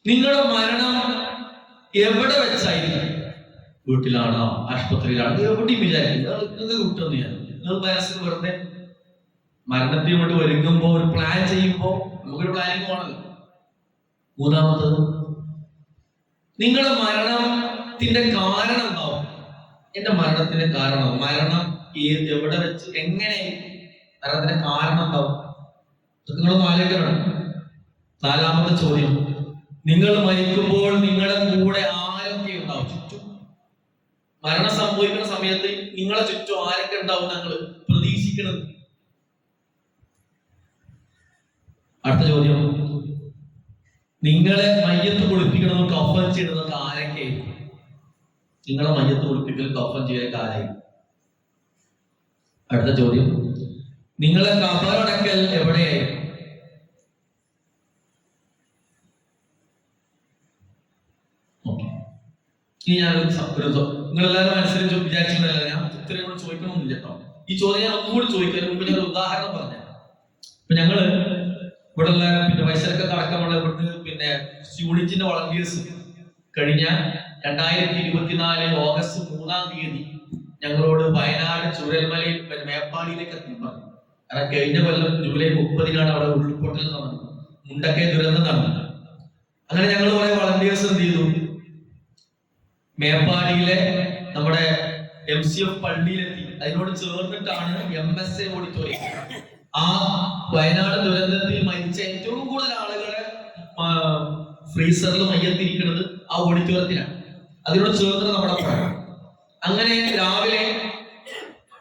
നിങ്ങളുടെ മരണം എവിടെ വെച്ചായിരിക്കും? വീട്ടിലാണോ, ആശുപത്രിയിലാണോ, എവിടെയും വിചാരിക്കും. നിങ്ങൾക്ക് കിട്ടുമെന്ന് ഞാൻ, നിങ്ങൾ മനസ്സിന് വെറുതെ മരണത്തിന് വേണ്ടി ഒരുങ്ങുമ്പോ ഒരു പ്ലാൻ ചെയ്യുമ്പോ നമുക്കൊരു പ്ലാനിങ് വേണമല്ലോ. 3ാമത്തത്, നിങ്ങളുടെ മരണത്തിന്റെ കാരണം എന്താവും? എന്റെ മരണത്തിന്റെ കാരണം, മരണം എവിടെ വെച്ച്, എങ്ങനെ മരണത്തിന്റെ കാരണം എന്താവും? നിങ്ങളൊന്ന് ആലോചിക്കണം. 4ാമത്തെ ചോദ്യം, നിങ്ങൾ മരിക്കുമ്പോൾ നിങ്ങളുടെ കൂടെ ആരൊക്കെ ഉണ്ടാവും? ചുറ്റും മരണം സംഭവിക്കുന്ന സമയത്ത് നിങ്ങളെ ചുറ്റും ആരൊക്കെ ഉണ്ടാവും നിങ്ങൾ പ്രതീക്ഷിക്കുന്നത്? അടുത്ത ചോദ്യം, നിങ്ങളെ മയ്യത്ത് കുളിപ്പിക്കണമെന്ന് കഫൻ ചെയ്യുന്നതൊക്കെ ആരൊക്കെ? നിങ്ങളെ മയ്യത്ത് കുളിപ്പിക്കൽ കഫൻ ചെയ്യാൻ ആരായി? അടുത്ത ചോദ്യം, നിങ്ങളെ ഖബറടക്കൽ എവിടെയായി? ഇനി നിങ്ങളെല്ലാവരും മനസ്സിൽ വിചാരിച്ചിട്ടുണ്ടല്ലോ, ഞാൻ ഇത്രയും കൂടെ ചോദിക്കണമെന്നില്ല കേട്ടോ. ഈ ചോദ്യം ഞാൻ ഒന്നുകൂടി ചോദിക്കാൻ മുമ്പ് ഞാൻ ഒരു ഉദാഹരണം പറഞ്ഞു. ഇപ്പൊ ഞങ്ങള് ഇവിടെ ഉള്ള പിന്നെ വയസ്സിലൊക്കെ അടക്കമുള്ള ഇവിടുന്ന് പിന്നെ യൂണിറ്റിന്റെ വളണ്ടിയേഴ്സ് കഴിഞ്ഞ 2024 ഓഗസ്റ്റ് 3-ാം തീയതി ഞങ്ങളോട് വയനാട് ചുരൽമലയിൽ മേപ്പാടിയിലേക്ക് എത്തി പറഞ്ഞു. കാരണം കഴിഞ്ഞ കൊല്ലം ജൂലൈ 30-നാണ് അവിടെ ഉരുൾപൊട്ടൽ നടന്നത്, മുണ്ടക്കൈ ദുരന്തം നടന്നത്. അങ്ങനെ ഞങ്ങൾ കുറെ വളണ്ടിയേഴ്സ് എന്ത് ചെയ്തു, മേപ്പാടിയിലെ നമ്മുടെ MCF പള്ളിയിലെത്തി. അതിനോട് ചേർന്നിട്ടാണ് MSA ഓഡിറ്റോറിയം. ആ വയനാട് ദുരന്തത്തിൽ മരിച്ച ഏറ്റവും കൂടുതൽ ആളുകളെ ഫ്രീസറിൽ മയ്യത്തിരിക്കുന്നത് ആ ഓഡിറ്റോറിയത്തിലാണ്. അതിനോട് ചേർന്ന് നമ്മുടെ അങ്ങനെ രാവിലെ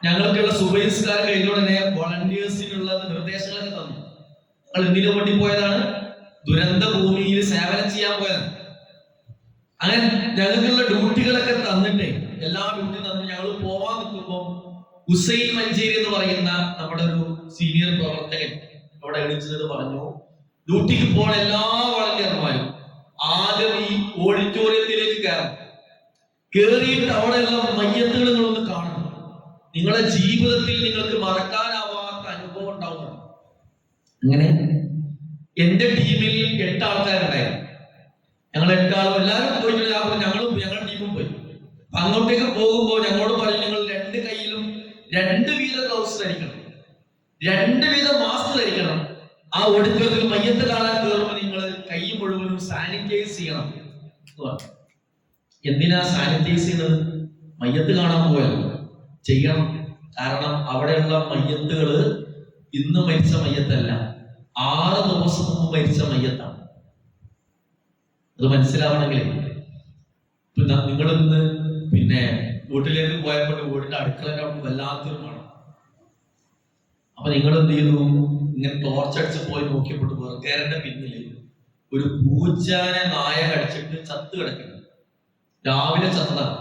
ഞങ്ങൾക്കുള്ള സുബഹിസ്കാരം കഴിഞ്ഞുടനെ വോളണ്ടിയേഴ്സിനുള്ള നിർദ്ദേശങ്ങളൊക്കെ തന്നു. ഞങ്ങൾ എന്തിനു വേണ്ടി പോയതാണ്? ദുരന്ത ഭൂമിയിൽ സേവനം ചെയ്യാൻ പോയതാണ്. അങ്ങനെ ഞങ്ങൾക്കുള്ള ഡ്യൂട്ടികളൊക്കെ തന്നിട്ടേ എല്ലാ ഡ്യൂട്ടി തന്നിട്ട് ഞങ്ങൾ പോവാൻ നിൽക്കുമ്പോൾ ഹുസൈൻ മഞ്ചേരി എന്ന് പറയുന്ന നമ്മുടെ ഒരു സീനിയർ പ്രവർത്തകൻ അവിടെ എണിച്ചത് പറഞ്ഞു, ഡ്യൂട്ടിക്ക് പോണ എല്ലാ വളണ്ടിയർമാരും ആദ്യം ഈ ഓഡിറ്റോറിയത്തിലേക്ക് കയറിയിട്ട് അവിടെയുള്ള മയ്യത്തുകൾ നിങ്ങളൊന്ന് കാണണം. നിങ്ങളുടെ ജീവിതത്തിൽ നിങ്ങൾക്ക് മറക്കാനാവാത്ത അനുഭവം ഉണ്ടാവുന്നു. അങ്ങനെ എന്റെ ടീമിൽ 8 ആൾക്കാരുണ്ടായിരുന്നു. ഞങ്ങൾ 8 ആളും എല്ലാവരും പോയിട്ടില്ല. ഞങ്ങളുടെ ടീമും പോയി. അങ്ങോട്ടേക്ക് പോകുമ്പോൾ ഞങ്ങളോട് പറഞ്ഞു, നിങ്ങൾ 2 കൈയിലും 2 വീത ഗ്ലൗസ് ധരിക്കണം, 2 വീത മാസ്ക് ധരിക്കണം. ആ ഓഡിറ്റോറിയത്തിൽ മയ്യത്ത് കാണാൻ കയറുമ്പോൾ നിങ്ങൾ കൈ മുഴുവനും സാനിറ്റൈസ് ചെയ്യണം. എന്തിനാ സാനിറ്റൈസ് ചെയ്യുന്നത്? മയ്യത്ത് കാണാൻ പോയല്ലോ, ചെയ്യണം. കാരണം അവിടെയുള്ള മയ്യത്തുകള് ഇന്ന് മരിച്ച മയ്യത്തല്ല, 6 ദിവസം മുമ്പ് മരിച്ച മയ്യത്താണ്. അത് മനസ്സിലാവണമെങ്കിൽ നിങ്ങൾ ഇന്ന് വീട്ടിലേക്ക് പോയപ്പോൾ വീടിന്റെ അടുക്കളന്റെ അവിടെ വല്ലാത്തൊരു മണം. അപ്പൊ നിങ്ങൾ എന്ത് ചെയ്തു? ഇങ്ങനെ ടോർച്ചടിച്ച് പോയി നോക്കിയപ്പോൾ വെറുകേരന്റെ പിന്നില് ഒരു പൂച്ചാനെ നായ കടിച്ചിട്ട് ചത്ത് കിടക്കുന്നു. രാവിലെ ചത്തതാണ്.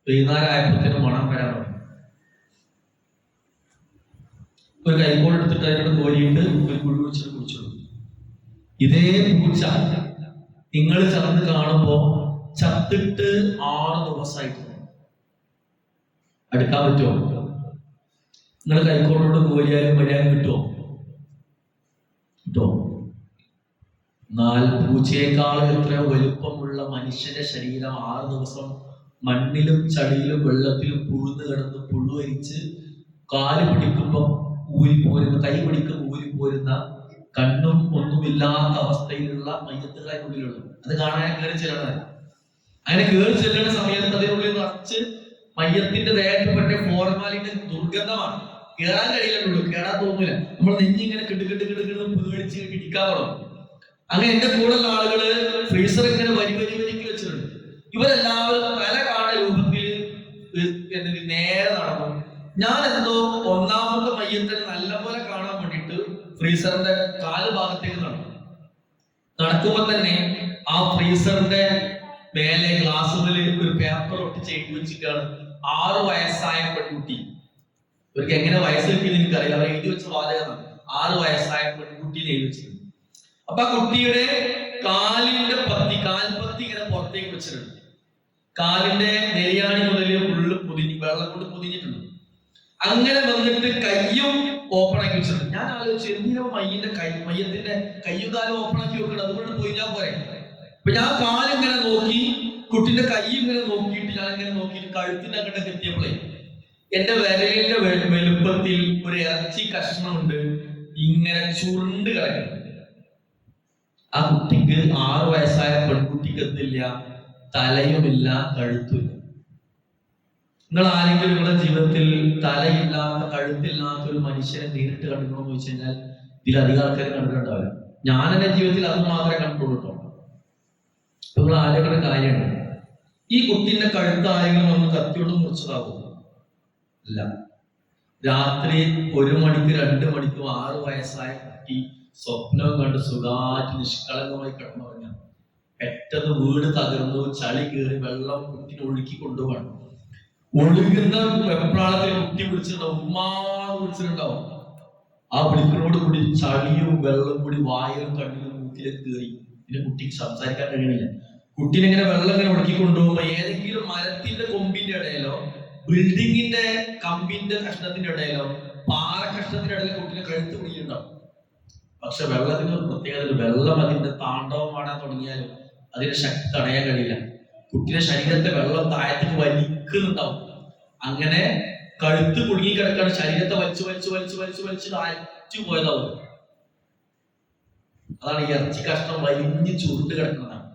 വൈകുന്നേരം ആയപ്പോഴത്തേനും മണം വരാൻ തുടങ്ങി. ഒരു കൈക്കോട് എടുത്തിട്ട് അതിനോട് കോരിയിട്ട് ഒരു കുഴി കുടിച്ചിട്ട് കുടിച്ചോളൂ. ഇതേ പൂച്ച നിങ്ങൾ ചത്ത് കാണുമ്പോ ചത്തിട്ട് 6 ദിവസമായിട്ട് അടുക്കാൻ പറ്റുമോ? നിങ്ങൾ കൈക്കോട്ടോട് കോരിയാലും വരാനും കിട്ടുമോ? എന്നാൽ പൂച്ചയേക്കാൾ എത്രയോ വലുപ്പമുള്ള മനുഷ്യന്റെ ശരീരം 6 ദിവസം മണ്ണിലും ചളിയിലും വെള്ളത്തിലും പുഴുന്ന് കിടന്ന് പുഴുവരിച്ച് കാല് പിടിക്കുമ്പോൾ ഊരിപ്പോരുന്ന, കൈ പിടിക്കുമ്പോൾ ഊരിപ്പോരുന്ന, കണ്ണും ഒന്നുമില്ലാത്ത അവസ്ഥയിലുള്ള മയ്യത്തുകളെ ഉള്ളിലുള്ളത്. അത് കാണാൻ കയറി ചെല്ലണത്. അങ്ങനെ കയറി ചെല്ലുന്ന സമയത്ത് അതിനുള്ളിൽ നിറച്ച് മയ്യത്തിന്റെ ദേഹത്തെ ഫോർമാലിന്റെ ദുർഗന്ധമാണ്. കേറാൻ കഴിയില്ലുള്ളൂ, കേറാൻ തോന്നില്ല. നമ്മൾ നെഞ്ഞിങ്ങനെ പേടിച്ച് ഇടിക്കാൻ തുടങ്ങും. അങ്ങനെ എന്റെ കൂടെയുള്ള ആളുകള് ഫ്രീസർ ഇങ്ങനെ വരിക്ക് വെച്ചിട്ടുണ്ട്. ഇവരെല്ലാവരും തല കാണുന്ന രൂപത്തിൽ നേരെ നടന്നു. ഞാൻ എന്തോ 1ാമത്തെ മയ്യത്തിനെ നല്ലപോലെ കാണാൻ വേണ്ടിയിട്ട് ഫ്രീസറിന്റെ കാല് ഭാഗത്തേക്ക് നടക്കുമ്പോ തന്നെ ആ ഫ്രീസറിന്റെ മേലെ ഗ്ലാസുകളിൽ ഒരു പേപ്പർ ഒട്ടിച്ച് എഴുതി വെച്ചിട്ടാണ് 6 വയസ്സായ പെൺകുട്ടി. ഇവർക്ക് എങ്ങനെ വയസ്സ് കിട്ടിയെന്ന് എനിക്കറിയില്ല. അവർ എഴുതി വെച്ച വാചകമാണ് 6 വയസ്സായ പെൺകുട്ടിയെ എഴുതി വെച്ചിട്ടുണ്ട്. അപ്പൊ ആ കുട്ടിയുടെ കാലിന്റെ കാൽപത്തി ഇങ്ങനെ പുറത്തേക്ക് വെച്ചിട്ടുണ്ട്. കാലിന്റെ നെരിയാണി മുതൽ ഉള്ളു വെള്ളം കൊണ്ട് പൊതിഞ്ഞിട്ടുണ്ട്. അങ്ങനെ വന്നിട്ട് കയ്യും ഓപ്പൺ ആക്കി വെച്ചിട്ടുണ്ട്. ഞാൻ ആലോചിച്ചു, എന്തിനാ മയ്യത്തിന്റെ കയ്യും കാലും ഓപ്പൺ ആക്കി വെക്കണം? അതുകൊണ്ട് പൊതിഞ്ഞാൽ പോരെ. അപ്പൊ ഞാൻ കാലിങ്ങനെ നോക്കി, കുട്ടിന്റെ കൈ ഇങ്ങനെ നോക്കിയിട്ട് ഞാൻ ഇങ്ങനെ നോക്കിയിട്ട് കഴുത്തിന്റെ അങ്ങോട്ടൊക്കെ എത്തിയപ്പോഴേ എന്റെ വിരലിന്റെ വലുപ്പത്തിൽ ഒരു ഇറച്ചി കഷ്ണമുണ്ട് ഇങ്ങനെ ചുരുണ്ട് കിടക്കുന്നത്. ആ കുട്ടിക്ക് 6 വയസ്സായ പെൺകുട്ടിക്ക് എന്തില്ല? തലയുമില്ല, കഴുത്തുമില്ല. നിങ്ങൾ ആരെങ്കിലും നിങ്ങളുടെ ജീവിതത്തിൽ തലയില്ലാത്ത കഴുത്തില്ലാത്ത ഒരു മനുഷ്യനെ നേരിട്ട് കണ്ടിട്ടുണ്ടോ എന്ന് ചോദിച്ചു കഴിഞ്ഞാൽ ഇതിലധികം ആൾക്കാർ കണ്ടിട്ടുണ്ടാവില്ല. ഞാൻ എന്റെ ജീവിതത്തിൽ അത് മാത്രമേ കണ്ടിട്ടുള്ളൂ കേട്ടോ. നിങ്ങൾ ആലോചിക്കുന്ന കാര്യമാണ്, ഈ കുട്ടീന്റെ കഴുത്ത് ആരെങ്കിലും വന്ന് കത്തിയോട് മുറിച്ചതാകും? അല്ല. രാത്രി 1 മണിക്ക് 2 മണിക്കും 6 വയസ്സായ കുട്ടി സ്വപ്നം കണ്ട് സുഖാറ്റ് നിഷ്കളങ്കമായി കിടന്നുറങ്ങ. പെട്ടെന്ന് വീട് തകർന്നു, ചളി കയറി വെള്ളം കുട്ടിനെ ഒഴുക്കി കൊണ്ടുപോകണം. ഒഴുകുന്ന വെപ്രാളത്തിൽ കുട്ടി പിടിച്ചിട്ടുണ്ടാവും, ഉമ്മാന്ന് വിളിച്ചിട്ടുണ്ടാവും. ആ വിളിക്കുന്നോട് കൂടി ചളിയും വെള്ളം കൂടി വായലും കണ്ണിലും മൂക്കിലേക്ക് കയറി. പിന്നെ കുട്ടിക്ക് സംസാരിക്കാൻ കഴിയണില്ല. കുട്ടീനെ ഇങ്ങനെ വെള്ളം ഇങ്ങനെ ഒഴുക്കി കൊണ്ടുപോകുമ്പോ ഏതെങ്കിലും മരത്തിന്റെ കൊമ്പിന്റെ ഇടയിലോ ബിൽഡിങ്ങിന്റെ കമ്പിന്റെ കഷ്ണത്തിന്റെ ഇടയിലോ പാറ കഷ്ണത്തിന്റെ ഇടയിലോ കുട്ടീനെ കഴുത്ത് പിടിക്കുന്നുണ്ടാവും. പക്ഷെ വെള്ളത്തിന് ഒരു പ്രത്യേകത, വെള്ളം അതിന്റെ താണ്ഡവമാടാൻ തുടങ്ങിയാലും അതിന്റെ ശക്തി തടയാൻ കഴിയില്ല. കുട്ടിയുടെ ശരീരത്തെ വെള്ളം താഴത്തേക്ക് വലിക്കുന്നുണ്ടാവും. അങ്ങനെ കഴുത്ത് കുടുങ്ങി കിടക്കാണ്, ശരീരത്തെ വലിച്ചു താഴ്ച്ചു പോയതാവും. അതാണ് ഈ ഇറച്ചി കഷ്ണം വലിഞ്ഞ് ചുരുണ്ട് കിടക്കുന്നതാണ്.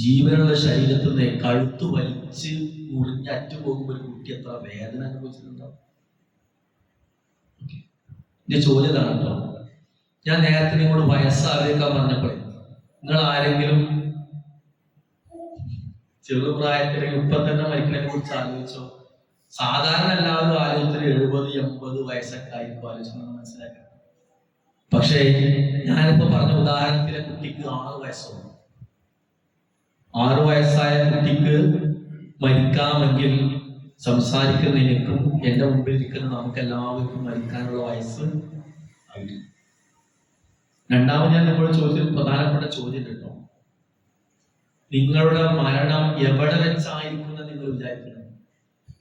ജീവനുള്ള ശരീരത്തിൽ നിന്ന് കഴുത്ത് വലിച്ച് മുറിഞ്ഞ് അറ്റു പോകുമ്പോൾ ഒരു കുട്ടി എത്ര വേദന അനുഭവിച്ചിട്ടുണ്ടാവും. എന്റെ ചോദ്യം ഇതാണ് കേട്ടോ. ഞാൻ നേരത്തെ നിങ്ങളോട് വയസ്സാവേക്കാൻ പറഞ്ഞപ്പോഴേ നിങ്ങൾ ആരെങ്കിലും ചെറുപ്രായത്തിൽ ഇപ്പം തന്നെ മരിക്കണെ കുറിച്ച് ആലോചിച്ചോ? സാധാരണ എല്ലാവരും ആലോചിച്ചത് 70-80 വയസ്സൊക്കെ ആയിരിക്കും ആലോചിക്കുന്നത്, മനസ്സിലാക്കണം. പക്ഷേ ഞാനിപ്പോ പറഞ്ഞ ഉദാഹരണത്തിലെ കുട്ടിക്ക് 6 വയസ്സുള്ളൂ. 6 വയസ്സായ കുട്ടിക്ക് മരിക്കാമെങ്കിൽ സംസാരിക്കുന്ന എനിക്കും എന്റെ മുമ്പിൽ ഇരിക്കുന്ന നമുക്ക് എല്ലാവർക്കും മരിക്കാനുള്ള വയസ്സ് ആയിട്ടില്ല. രണ്ടാമത് ഞാൻ നമ്മൾ ചോദിച്ചൊരു പ്രധാനപ്പെട്ട ചോദ്യം കേട്ടോ, നിങ്ങളുടെ മരണം എവിടെ വെച്ചായിരിക്കും എന്ന് നിങ്ങൾ വിചാരിക്കണം?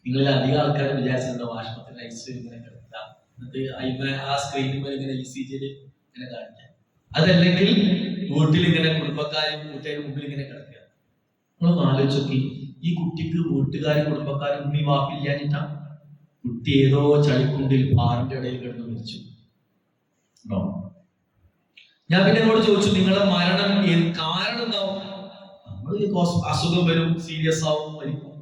നിങ്ങളിൽ അധികം ആൾക്കാർ വിചാരിച്ചിട്ടുണ്ടോ ആശുപത്രി ഐസിയിൽ ഇങ്ങനെ കിടക്കുക, എന്നിട്ട് ആ സ്ക്രീനിൽ ഇങ്ങനെ ECG ഇങ്ങനെ കാണിക്കാം, അതല്ലെങ്കിൽ വീട്ടിൽ ഇങ്ങനെ കുടുംബക്കാരും കൂട്ടുകാരും മുമ്പിൽ ഇങ്ങനെ കിടക്കുക. നമ്മളൊന്ന് ആലോചിച്ച് നോക്കി, ഈ കുട്ടിക്ക് വീട്ടുകാരും കുടുംബക്കാരും ഉമ്മി വാപ്പില്ലാഞ്ഞിട്ടാ കുട്ടി ഏതോ ചളിക്കുണ്ടിൽ പാറിന്റെ ഇടയിൽ കിടന്ന് മരിച്ചു. ഞാൻ പിന്നെ എന്നോട് ചോദിച്ചു, നിങ്ങളുടെ മരണം കാരണം എന്താവും? നമ്മൾ അസുഖം വരും, സീരിയസ് ആവും, മരിക്കും.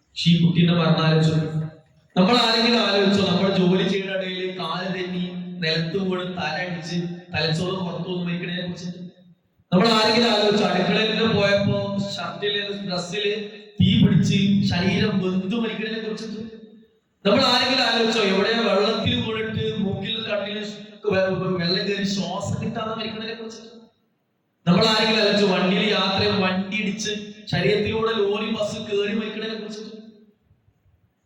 പക്ഷെ ഈ കുട്ടീനെ മരണാലോചിച്ചു, നമ്മൾ ആരെങ്കിലും ആലോചിച്ചോ? നമ്മൾ ജോലി ചെയ്യുന്ന ഇടയിൽ കാല് തെന്നി നിലത്ത് വീണ് തല അടിച്ച് തലച്ചോറ് പുറത്തു വന്ന് മരിക്കണതിനെ കുറിച്ചിട്ട് നമ്മൾ ആരെങ്കിലും ആലോചിച്ചു? അടുക്കളയിൽ പോയപ്പോ ഷർട്ടില് ഡ്രസ്സില് തീ പിടിച്ച് ശരീരം വെന്തു മരിക്കണതിനെ കുറിച്ചിട്ട് നമ്മൾ ആരെങ്കിലും ആലോചിച്ചോ? എവിടെ വെള്ളത്തിൽ വീണിട്ട് മൂക്കിൽ കണ്ണില് വെള്ളം കയറി ശ്വാസം കിട്ടാതെ മരിക്കുന്നതിനെ കുറിച്ചിട്ട് നമ്മൾ ആരെങ്കിലും ആലോചിച്ചു? വണ്ടിയിൽ യാത്ര വണ്ടി ഇടിച്ച് ശരീരത്തിലൂടെ ലോറി ബസ് കയറി മരിക്കുന്നതിനെ കുറിച്ചിട്ട്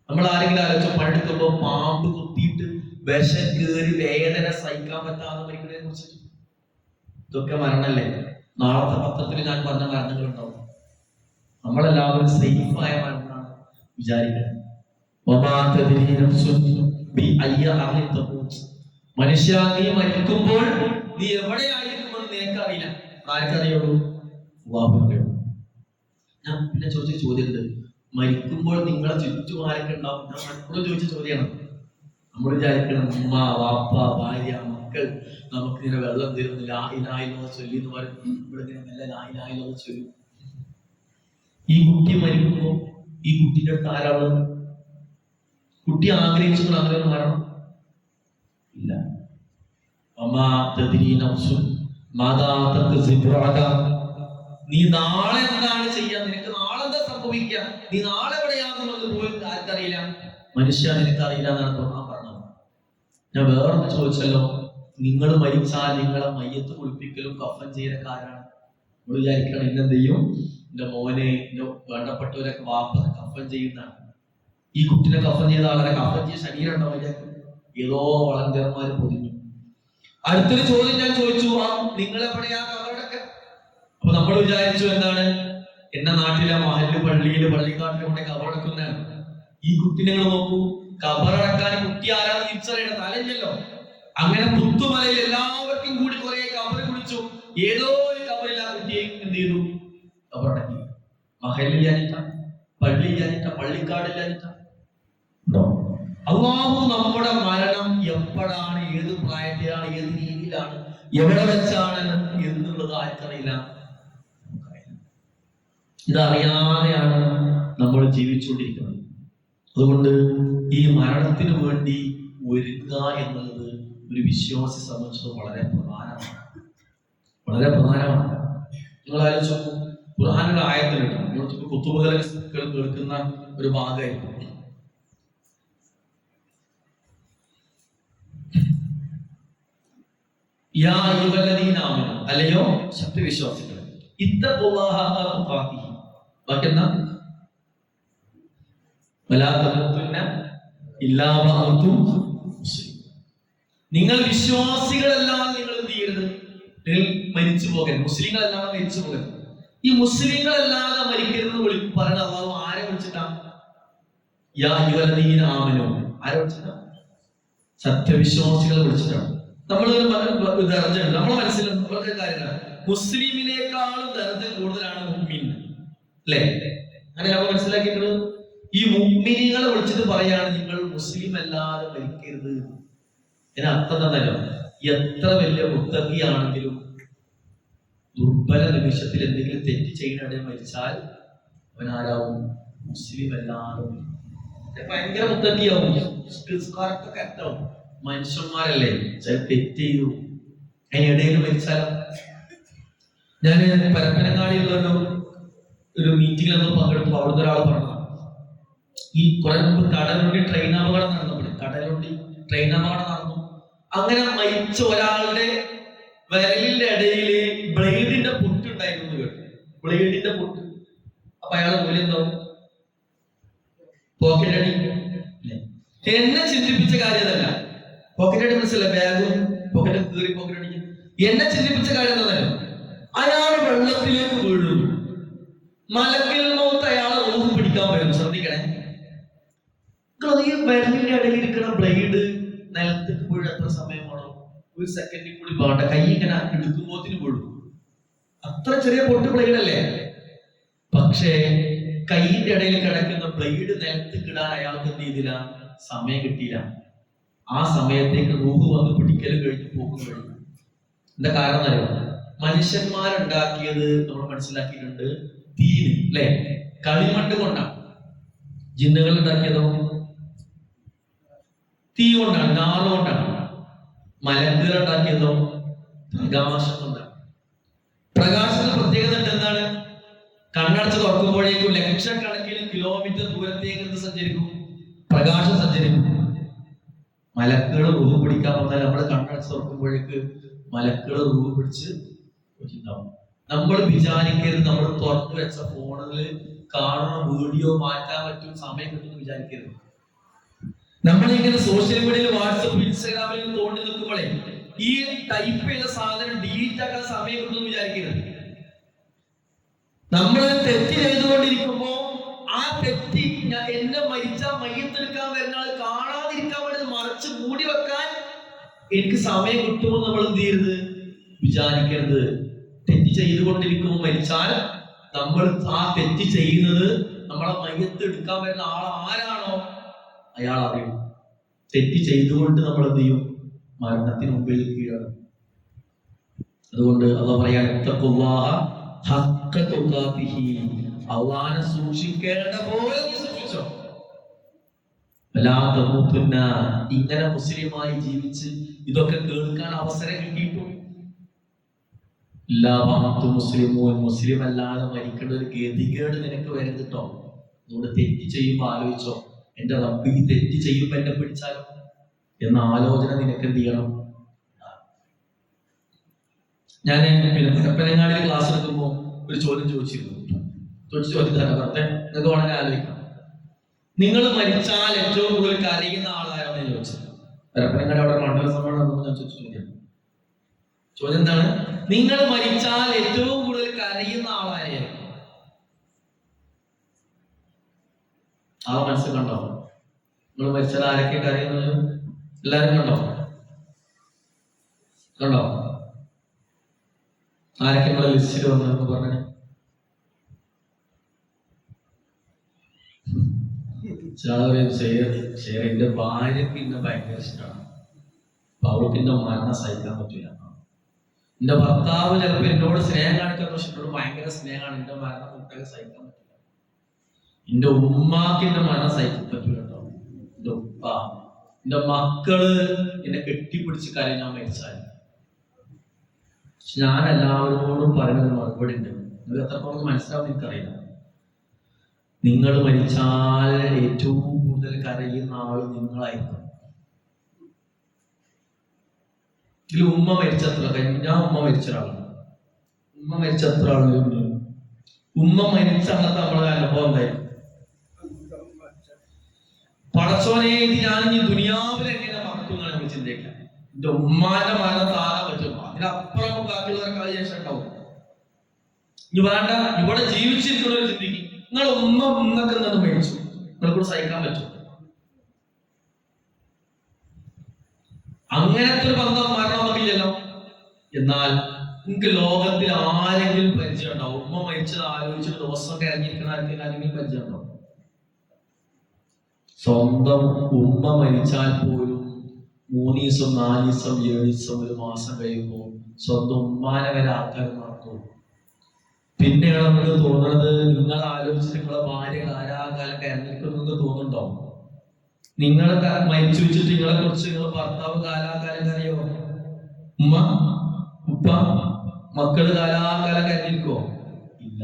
നമ്മൾ ആരെങ്കിലും ആലോചിച്ചോ? പണ്ടെടുക്കുമ്പോ പാമ്പ് കുത്തിയിട്ട് വിഷം കയറി വേദന സഹിക്കാൻ പറ്റാതെ മരിക്കുന്നതിനെ കുറിച്ചിട്ട്? ഇതൊക്കെ മരണല്ലേ? നാളത്തെ പത്രത്തിൽ ഞാൻ പറഞ്ഞ മരണങ്ങൾ ഉണ്ടാവും. നമ്മളെല്ലാവരും സേഫായ മരണമാണ് വിചാരിക്കുന്നത്. മനുഷ്യ, നീ മരിക്കുമ്പോൾ നീ എവിടെയായിരിക്കുമെന്ന് നിനക്കറിയില്ല. ആർക്കറിയുള്ളൂ? അല്ലാഹുവിനറിയുള്ളൂ. ഞാൻ പിന്നെ ചോദിച്ച ചോദ്യം ഉണ്ട്, മരിക്കുമ്പോൾ നിങ്ങളെ ചുറ്റും ആരൊക്കെ ഉണ്ടാവും? ഞാൻ മറ്റുള്ള ചോദിച്ച ചോദ്യമാണ്. നമ്മൾ വിചാരിക്കണം ഉമ്മ, വാപ്പ, ഭാര്യ, മക്കൾ നമുക്ക് ഇങ്ങനെ വെള്ളം തരുന്നു, ലാ ഇലാഹ ഇല്ലല്ലാഹ് ചൊല്ലി എന്ന് പറയും. ഇവിടെ ഇങ്ങനെ നല്ല ലാ ഇലാഹ ഇല്ലല്ലാഹ് ചൊല്ലും. ഈ കുട്ടി മരിക്കുമ്പോൾ ഈ കുട്ടിയുടെ അടുത്ത് ആരാണ്? കുട്ടി ആഗ്രഹിച്ചുകൊണ്ട് അങ്ങനെ ഒരു മരണം ഇല്ല. നീ നാളെ എന്താണ് ചെയ്യാ, നിനക്ക് നാളെ എന്താ സംഭവിക്കുക, നീ നാളെ എവിടെയാണെന്നുള്ളത് പോലും ആർക്കറിയില്ല. മനുഷ്യ, നിനക്കറിയില്ല എന്നാണ് ഖുർആൻ പറഞ്ഞത്. ഞാൻ വേറൊന്ന് ചോദിച്ചല്ലോ, നിങ്ങൾ മരിച്ചാൽ നിങ്ങളെ മയ്യത്ത് കുളിപ്പിക്കലും കഫൻ ചെയ്യലക്കാരാണ്. നമ്മൾ വിചാരിക്കണം ഇന്നെന്ത് ചെയ്യും, എന്റെ മോനെ, എന്റെ വേണ്ടപ്പെട്ടവരൊക്കെ വാപ്പ കഫൻ ചെയ്യുന്നതാണ്. ഈ കുട്ടിനെ കഫൻ ചെയ്ത ആളെ കഫൻ ചെയ്ത ശരീരം ഉണ്ടാവില്ല, ഏതോ വളണ്ടിയർമാര് പൊതിഞ്ഞു. അടുത്തൊരു ചോദ്യം ഞാൻ ചോദിച്ചു, നിങ്ങളെവിടെയാ കബറടക്കം? അപ്പൊ നമ്മൾ വിചാരിച്ചു എന്താണ്, എന്റെ നാട്ടിലെ മഹല്ല് പള്ളിയില് പള്ളിക്കാട്ടിലെ കൊണ്ട് കബറടക്കുന്നതാണ്. ഈ കുട്ടിനെ നോക്കൂ, കബറടക്കാൻ കുട്ടി ആരാണ് തിരിച്ചറിയണം, തലഞ്ഞല്ലോ. അങ്ങനെ പുത്തുമലയിൽ എല്ലാവർക്കും കൂടി കുറെ കബറ് കുടിച്ചു. ഏതോ ഒരു കബറിൽ ആ കുട്ടിയെ എന്ത് ചെയ്തു? കബറടക്കി. മഹല്ലില്ലാഞ്ഞിട്ട, പള്ളിയില്ലാഞ്ഞിട്ട, പള്ളിക്കാടില്ലാഞ്ഞിട്ട. അല്ലാഹു നമ്മുടെ മരണം എപ്പോഴാണ്, ഏത് പ്രായത്തിലാണ്, ഏത് രീതിയിലാണ്, എവിടെ വെച്ചാണ് എന്നുള്ളത് ആർക്കറിയില്ല. ഇതറിയാതെയാണ് നമ്മൾ ജീവിച്ചുകൊണ്ടിരിക്കുന്നത്. അതുകൊണ്ട് ഈ മരണത്തിന് വേണ്ടി ഒരുങ്ങുക എന്നുള്ളത് ഒരു വിശ്വാസി സംബന്ധിച്ചത് വളരെ പ്രധാനമാണ്, വളരെ പ്രധാനമാണ്. നിങ്ങൾ ആലോചിച്ചു, ഖുർആനിലെ ആയത്തിലുണ്ട്, നമ്മൾ കുത്തുബകൾ കേൾക്കുന്ന ഒരു ഭാഗമായിരിക്കും. യാ അയ്യുഹല്ലദീന ആമനൂ, അല്ലയോ സത്യവിശ്വാസികളെ, ഇത്തഖുല്ലാഹ ഹഖ തുഖാതിഹി, ബാക്കിയെന്താ? വലാ തമൂതുന്ന ഇല്ലാ വഅൻതും മുസ്ലിമൂൻ. നിങ്ങൾ വിശ്വാസികളല്ലാതെ നിങ്ങൾ എന്ത് ചെയ്യരുത്? നിങ്ങൾ മരിച്ചു പോകരുത്. മുസ്ലിങ്ങളല്ലാതെ മരിച്ചു പോകരുത്. ഈ മുസ്ലിങ്ങളല്ലാതെ മരിക്കരുത് പറയുന്ന അല്ലാഹു ആരെ വിളിച്ചിട്ടാണ്? യാ അയ്യുഹല്ലദീന ആമനൂ, ആരെ വിളിച്ചിട്ടാണ്? സത്യവിശ്വാസികളെ വിളിച്ചിട്ടാണ്. നമ്മൾ ദർജ ഉണ്ട്, നമ്മളെ മനസ്സിലുണ്ട്, അവർക്ക് കാര്യമാണ്. മുസ്ലിമിനേക്കാളും ദർജ കൂടുതലാണ് മുഅ്മിൻ, അല്ലേ? അങ്ങനെ നമ്മൾ മനസ്സിലാക്കിയിട്ടുള്ളത്. ഈ മുഅ്മിനീങ്ങളെ വിളിച്ചിട്ട് പറയാണ് നിങ്ങൾ മുസ്ലിം അല്ലാതെ മരിക്കരുത്. ഇതിന് അർത്ഥം തന്നല്ലോ, എത്ര വലിയ മുത്തഖിയാണെങ്കിലും ദുർബല നിമിഷത്തിൽ എന്തെങ്കിലും തെറ്റ് ചെയ്യുന്നതിനെ മരിച്ചാൽ അവൻ ആരാവും? മുസ്ലിം അല്ലാതെ. ഭയങ്കര മുത്തഖിയാവും, കറക്റ്റാവും. മനുഷ്യന്മാരല്ലേ, ചില തെറ്റ് ചെയ്തു, അതിനിടയിൽ മരിച്ചാലോ? ഞാൻ പരപ്പനങ്ങാടിയുള്ള ഒരു മീറ്റിങ്ങിലൊന്നും പങ്കെടുത്തു. അവിടുന്ന് ഒരാൾ പറഞ്ഞു, ഈ കുറെ മുമ്പ് കടലുണ്ടി ട്രെയിൻ അപകടം നടന്നു. കടലുണ്ടി ട്രെയിൻ അപകടം നടന്നു. അങ്ങനെ മരിച്ച ഒരാളുടെ വിരലിന്റെ ഇടയിൽ ബ്ലേഡിന്റെ പൊട്ടുണ്ടായിരുന്നു കേട്ടു. ബ്ലേഡിന്റെ പൊട്ട്. അപ്പൊ അയാളെ ജോലി എന്താവും? പോക്കറ്റ് അടി. എന്നെ ചിന്തിപ്പിച്ച കാര്യം അതല്ല. പോക്കറ്റ് അടി മനസ്സില്ല, ബാഗും പോക്കറ്റ് കീറി പോക്കറ്റ് അടിക്കും. എന്നെ ചിന്തിപ്പിച്ച കാര്യം എന്തായാലും അയാൾ വെള്ളത്തിലേക്ക് വീഴുന്നു. മലക്കിൽ മൗത്ത് അയാളെ റൂഹ് പിടിക്കാൻ വരും. ശ്രദ്ധിക്കണേ, ഈ വിരലിന്റെ ഇടയിൽ ഇരിക്കുന്ന ബ്ലേഡ് നിലത്തേക്ക് വീഴും. എത്ര സമയം വേണം? ഒരു സെക്കൻഡിൽ കൂടി വേണ്ട. കൈ ഇങ്ങനെ എടുക്കുമ്പോത്തിന് വീഴും. അത്ര ചെറിയ പൊട്ട് ബ്ലേഡ് അല്ലേ? പക്ഷേ കൈയിന്റെ ഇടയിൽ കിടക്കുന്ന ബ്ലേഡ് നിലത്ത് കിടാൻ അയാൾക്ക് എന്ത് ചെയ്തില്ല? സമയം കിട്ടിയില്ല. ആ സമയത്തേക്ക് റൂഹ് വന്ന് പിടിക്കലും കഴിഞ്ഞ് പോക്കും കഴിഞ്ഞു. എന്താ കാരണം അറിയോ? മനുഷ്യന്മാരുണ്ടാക്കിയത് നമ്മൾ മനസ്സിലാക്കിയിട്ടുണ്ട് തീന്, അല്ലെ? കളിമണ്ണ് കൊണ്ടാണ്. ജിന്നുകൾ ഉണ്ടാക്കിയതോ തീ കൊണ്ടാണ്, നാറ് കൊണ്ടാണ്. മലക്കുകൾ ഉണ്ടാക്കിയതോ പ്രകാശം കൊണ്ടാണ്. പ്രകാശത്തിന്റെ പ്രത്യേകത എന്താണ്? കണ്ണടച്ച് തുറക്കുമ്പോഴേക്കും ലക്ഷക്കണക്കിന് കിലോമീറ്റർ ദൂരത്തേക്ക് എന്ത് സഞ്ചരിക്കും? പ്രകാശം സഞ്ചരിക്കും. മലക്കുകൾ റൂഹ് പിടിക്കാൻ വന്നാൽ നമ്മൾ കണ്ണടച്ച് തുറക്കുമ്പോഴേക്ക് മലക്കുകൾ റൂഹ് പിടിച്ച് വെച്ചിട്ടുണ്ടാവും. നമ്മൾ വിചാരിക്കരുത് നമ്മൾ തുറന്നു വെച്ച ഫോണിൽ കാണുന്ന വീഡിയോ മാറ്റാൻ പറ്റും, സമയം കിട്ടുമെന്ന് വിചാരിക്കരുത്. നമ്മളിങ്ങനെ സോഷ്യൽ മീഡിയയിൽ വാട്സപ്പ് ഇൻസ്റ്റാഗ്രാമിൽ തോണ്ടി നിൽക്കുമ്പോഴേ ഈ ടൈപ്പ് ചെയ്ത സാധനം ഡിലീറ്റ് ആക്കാൻ സമയം കിട്ടുമെന്ന് വിചാരിക്കരുത്. നമ്മൾ തെറ്റ് ചെയ്തുകൊണ്ടിരിക്കുമ്പോ ആ തെറ്റി എന്നെ മരിച്ചാൽ മയ്യത്തെടുക്കാൻ വരുന്ന ആൾ കാണാതിരിക്കാൻ വേണ്ടി മറച്ച് മൂടി വെക്കാൻ എനിക്ക് സമയം കിട്ടുമോ നമ്മൾ എന്ത് ചെയ്യരുത്? വിചാരിക്കരുത്. തെറ്റ് ചെയ്തുകൊണ്ടിരിക്കുമ്പോൾ മരിച്ചാൽ നമ്മൾ ആ തെറ്റ് ചെയ്യുന്നത് നമ്മളെ മയ്യത്ത് എടുക്കാൻ വരുന്ന ആൾ ആരാണോ അയാൾ അറിയും. തെറ്റ് ചെയ്തുകൊണ്ട് നമ്മൾ എന്ത് ചെയ്യും? മരണത്തിന് മുമ്പിൽ കീഴാണ്. അതുകൊണ്ട് അല്ലാഹു പറയാണ്, അള്ളാഹനെ സൂക്ഷിക്കേണ്ട പോലെ സൂക്ഷിച്ചോ. ഇങ്ങനെ മുസ്ലിമായി ജീവിച്ച് ഇതൊക്കെ കേൾക്കാൻ അവസരം കിട്ടിയിട്ടും മുസ്ലിം അല്ലാതെ മരിക്കേണ്ട ഒരു ഗതികേട് നിനക്ക് വരരുത് കേട്ടോ. അതുകൊണ്ട് തെറ്റ് ചെയ്യുമ്പോൾ ആലോചിച്ചോ, എന്റെ റബ്ബ് ഈ തെറ്റ് ചെയ്യുമ്പോ എന്നെ പിടിച്ചാലോ എന്ന ആലോചന നിനക്ക് എന്ത് ചെയ്യണം? ഞാൻ പരപ്പനങ്ങാടിയിൽ ക്ലാസ് എടുക്കുമ്പോൾ ഒരു ചോദ്യം ചോദിച്ചിരുന്നു. ചോദ്യത്തിന് പുറത്തെ നിങ്ങൾക്ക് വളരെ ആലോചിക്കാം. നിങ്ങൾ മരിച്ചാൽ ഏറ്റവും കൂടുതൽ കരയുന്ന ആളാരാണ് ചോദിച്ചത്. പരപ്പനങ്ങാടി അവിടെ മണ്ഡല സമ്മേളനം ഞാൻ ചോദിച്ചു ചോദ്യം എന്താണ്? നിങ്ങൾ മരിച്ചാൽ ഏറ്റവും കൂടുതൽ കരയുന്ന ആളാരായിരിക്കും? ആ മനസ്സിൽ കണ്ടോ? നിങ്ങൾ മരിച്ചാൽ ആരൊക്കെ കരയുന്നത്? എല്ലാരും കണ്ടോ? കണ്ടോ? ആരൊക്കെ നമ്മളെ ലിസ്റ്റിൽ വന്നതെന്ന് പറഞ്ഞേ. എന്റെ ഭാര്യക്ക് ഇന്നെ ഭയങ്കര ഇഷ്ടമാണ്. അപ്പൊ അവൾക്ക് എന്റെ മരണം സഹിക്കാൻ പറ്റില്ല. എന്റെ ഭർത്താവ് ചിലപ്പോൾ എന്നോട് സ്നേഹം കാണിക്കാൻ, പക്ഷെ എന്നോട് ഭയങ്കര സ്നേഹമാണ്. എന്റെ മരണം കുട്ടികളെ സഹിക്കാൻ പറ്റില്ല. എന്റെ ഉമ്മാക്ക് എന്റെ മരണം സഹിക്കാൻ പറ്റില്ല കേട്ടോ. എന്റെ ഉപ്പ, എന്റെ മക്കള് എന്നെ കെട്ടിപ്പിടിച്ച് കരഞ്ഞാൽ മരിച്ചാൽ ഞാൻ എല്ലാവരോടും പറയുന്ന മറുപടി ഉണ്ട്. നിങ്ങൾ എത്രത്തോളം മനസ്സിലാവും എനിക്കറിയില്ല. നിങ്ങൾ മരിച്ചാൽ ഏറ്റവും കൂടുതൽ കരയുന്ന ആള് നിങ്ങളായിരിക്കും. ഇതിൽ ഉമ്മ മരിച്ചത്ര ഞാൻ ഉമ്മ മരിച്ച ഒരാളാണ്. ഉമ്മ മരിച്ചത്ര ആളുകളുണ്ട്. ഉമ്മ മരിച്ച അന്നത്തെ നമ്മളെ അനുഭവം എന്തായിരിക്കും? പടച്ചോനെ ഇത് ഞാൻ ഈ ദുനിയാവിൽ എങ്ങനെ മറക്കും നമ്മൾ ചിന്തിക്കാം. എന്റെ ഉമ്മാന്റെ മരണം താഴെ പറ്റും, അതിനപ്പുറം ബാക്കിയുള്ളവർക്ക് ശേഷം ഉണ്ടാവും. ഇനി വേണ്ട, ഇവിടെ ജീവിച്ചിരിക്കുന്നവർ ചിന്തിക്കും, നിങ്ങൾ ഉമ്മക്ക് എന്നത് മരിച്ചു, നിങ്ങൾക്കൂടെ സഹിക്കാൻ പറ്റും? അങ്ങനത്തെ ഒരു ബന്ധം മരണം നമുക്കില്ലല്ലോ. എന്നാൽ നിങ്ങൾക്ക് ലോകത്തിൽ ആരെങ്കിലും പരിചയം ഉണ്ടാവും? ഉമ്മ മരിച്ചത് ആലോചിച്ചിട്ട് ദിവസമൊക്കെ ഇറങ്ങിയിരിക്കുന്ന ആരെങ്കിലും പരിചയം ഉണ്ടാവും? സ്വന്തം ഉമ്മ മരിച്ചാൽ പോലും 3 ദിവസം 4 ദിവസം 7 ദിവസം 1 മാസം കഴിയുമ്പോൾ സ്വന്തം ഉമ്മാനെ വരെ ആൾക്കാർ മറക്കും. പിന്നെയാണ് നമുക്ക് തോന്നുന്നത്, നിങ്ങൾ ആലോചിച്ച് നിങ്ങളെ ഭാര്യകൾ ആരാകാലം കരഞ്ഞിരിക്കുന്നു തോന്നുന്നുണ്ടോ? നിങ്ങളെ മരിച്ചു വെച്ചിട്ട് നിങ്ങളെ കുറിച്ച് നിങ്ങളെ ഭർത്താവ് കാലാകാലം കരയോ? ഉമ്മ ഉപ്പ മക്കള് കാലാകാലം കരഞ്ഞിരിക്കോ? ഇല്ല.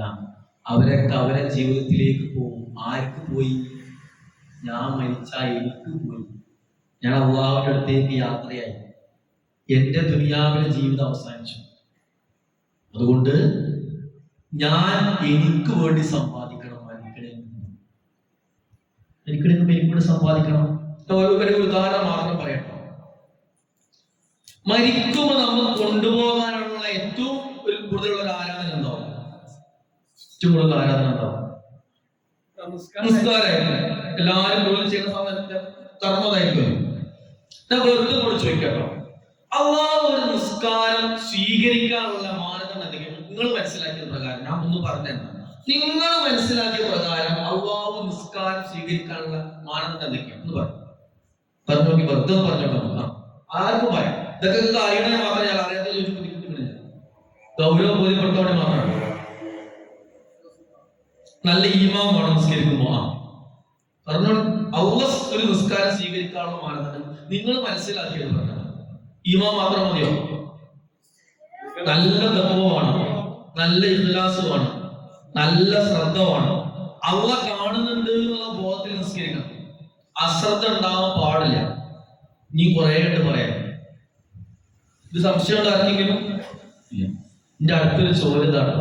അവരൊക്കെ അവരെ ജീവിതത്തിലേക്ക് പോകും. ആർക്ക് പോയി? ഞാൻ മരിച്ചാൽ എനിക്ക് പോയി. ഞാൻ അള്ളാഹുവിന്റെ അടുത്തേക്ക് യാത്രയായി. എന്റെ ദുനിയാവിലെ ജീവിതം അവസാനിച്ചു. അതുകൊണ്ട് ഞാൻ എനിക്ക് വേണ്ടി സമ്പാദിക്കണം, എനിക്കൂടെ സമ്പാദിക്കണം. ഒരു ഉദാഹരണം മാത്രം പറയട്ടോ. മരിക്കുമ്പോൾ നമ്മൾ കൊണ്ടുപോകാനുള്ള ഏറ്റവും കൂടുതലുള്ള ഒരു ആരാധന ഉണ്ടാവും, ഏറ്റവും കൂടുതൽ ആരാധന ഉണ്ടാവും നമസ്കാരമായിരുന്നു. എല്ലാവരും ജോലി ചെയ്യുന്ന സമയത്ത് കർമ്മതായിരിക്കും. ഞാൻ വെറുതെ കൂടെ ചോദിക്കട്ടോ, അള്ളാഹു ഒരു നിസ്കാരം സ്വീകരിക്കാനുള്ള മാനദണ്ഡം എന്തെങ്കിലും നിങ്ങൾ മനസ്സിലാക്കിയ പ്രകാരം ഞാൻ ഒന്ന് പറഞ്ഞു. നിങ്ങൾ മനസ്സിലാക്കിയ പ്രകാരം അള്ളാഹു നിസ്കാരം സ്വീകരിക്കാനുള്ള മാനദണ്ഡം എന്തൊക്കെയാണ് എന്ന് പറഞ്ഞു നോക്കി. വെറുതെ പറഞ്ഞു ആർക്കും പറയാം. ഇതൊക്കെ അറിയണേ മാത്രമേ ഞാൻ അറിയാത്ത ചോദിച്ചിട്ടില്ല. ഗൗരവം ബോധ്യപ്പെടുത്തോടെ മാത്രമാണ്. നല്ല ഈമാൻ വേണം നിസ്കരിക്കുമ്പോ. പറഞ്ഞു അള്ളാഹ് ഒരു നിസ്കാരം സ്വീകരിക്കാനുള്ള മാനദണ്ഡം നിങ്ങൾ മനസ്സിലാക്കിയത് പറഞ്ഞു. ഈമാൻ മാത്രം മതിയോ? നല്ല തഖ്വയാണ്, നല്ല ഇഖ്ലാസ് വേണം, നല്ല ശ്രദ്ധ വേണം. അള്ളാഹ് കാണുന്നുണ്ട് എന്നുള്ള ബോധത്തിൽ നിസ്കരിക്കണം. അശ്രദ്ധ ഉണ്ടാവാൻ പാടില്ല. നീ കുറെ പറയാം. ഇത് സംശയം ഉണ്ടാക്കിയെങ്കിലും എന്റെ അടുത്തൊരു ചോദ്യം ഇതാണോ,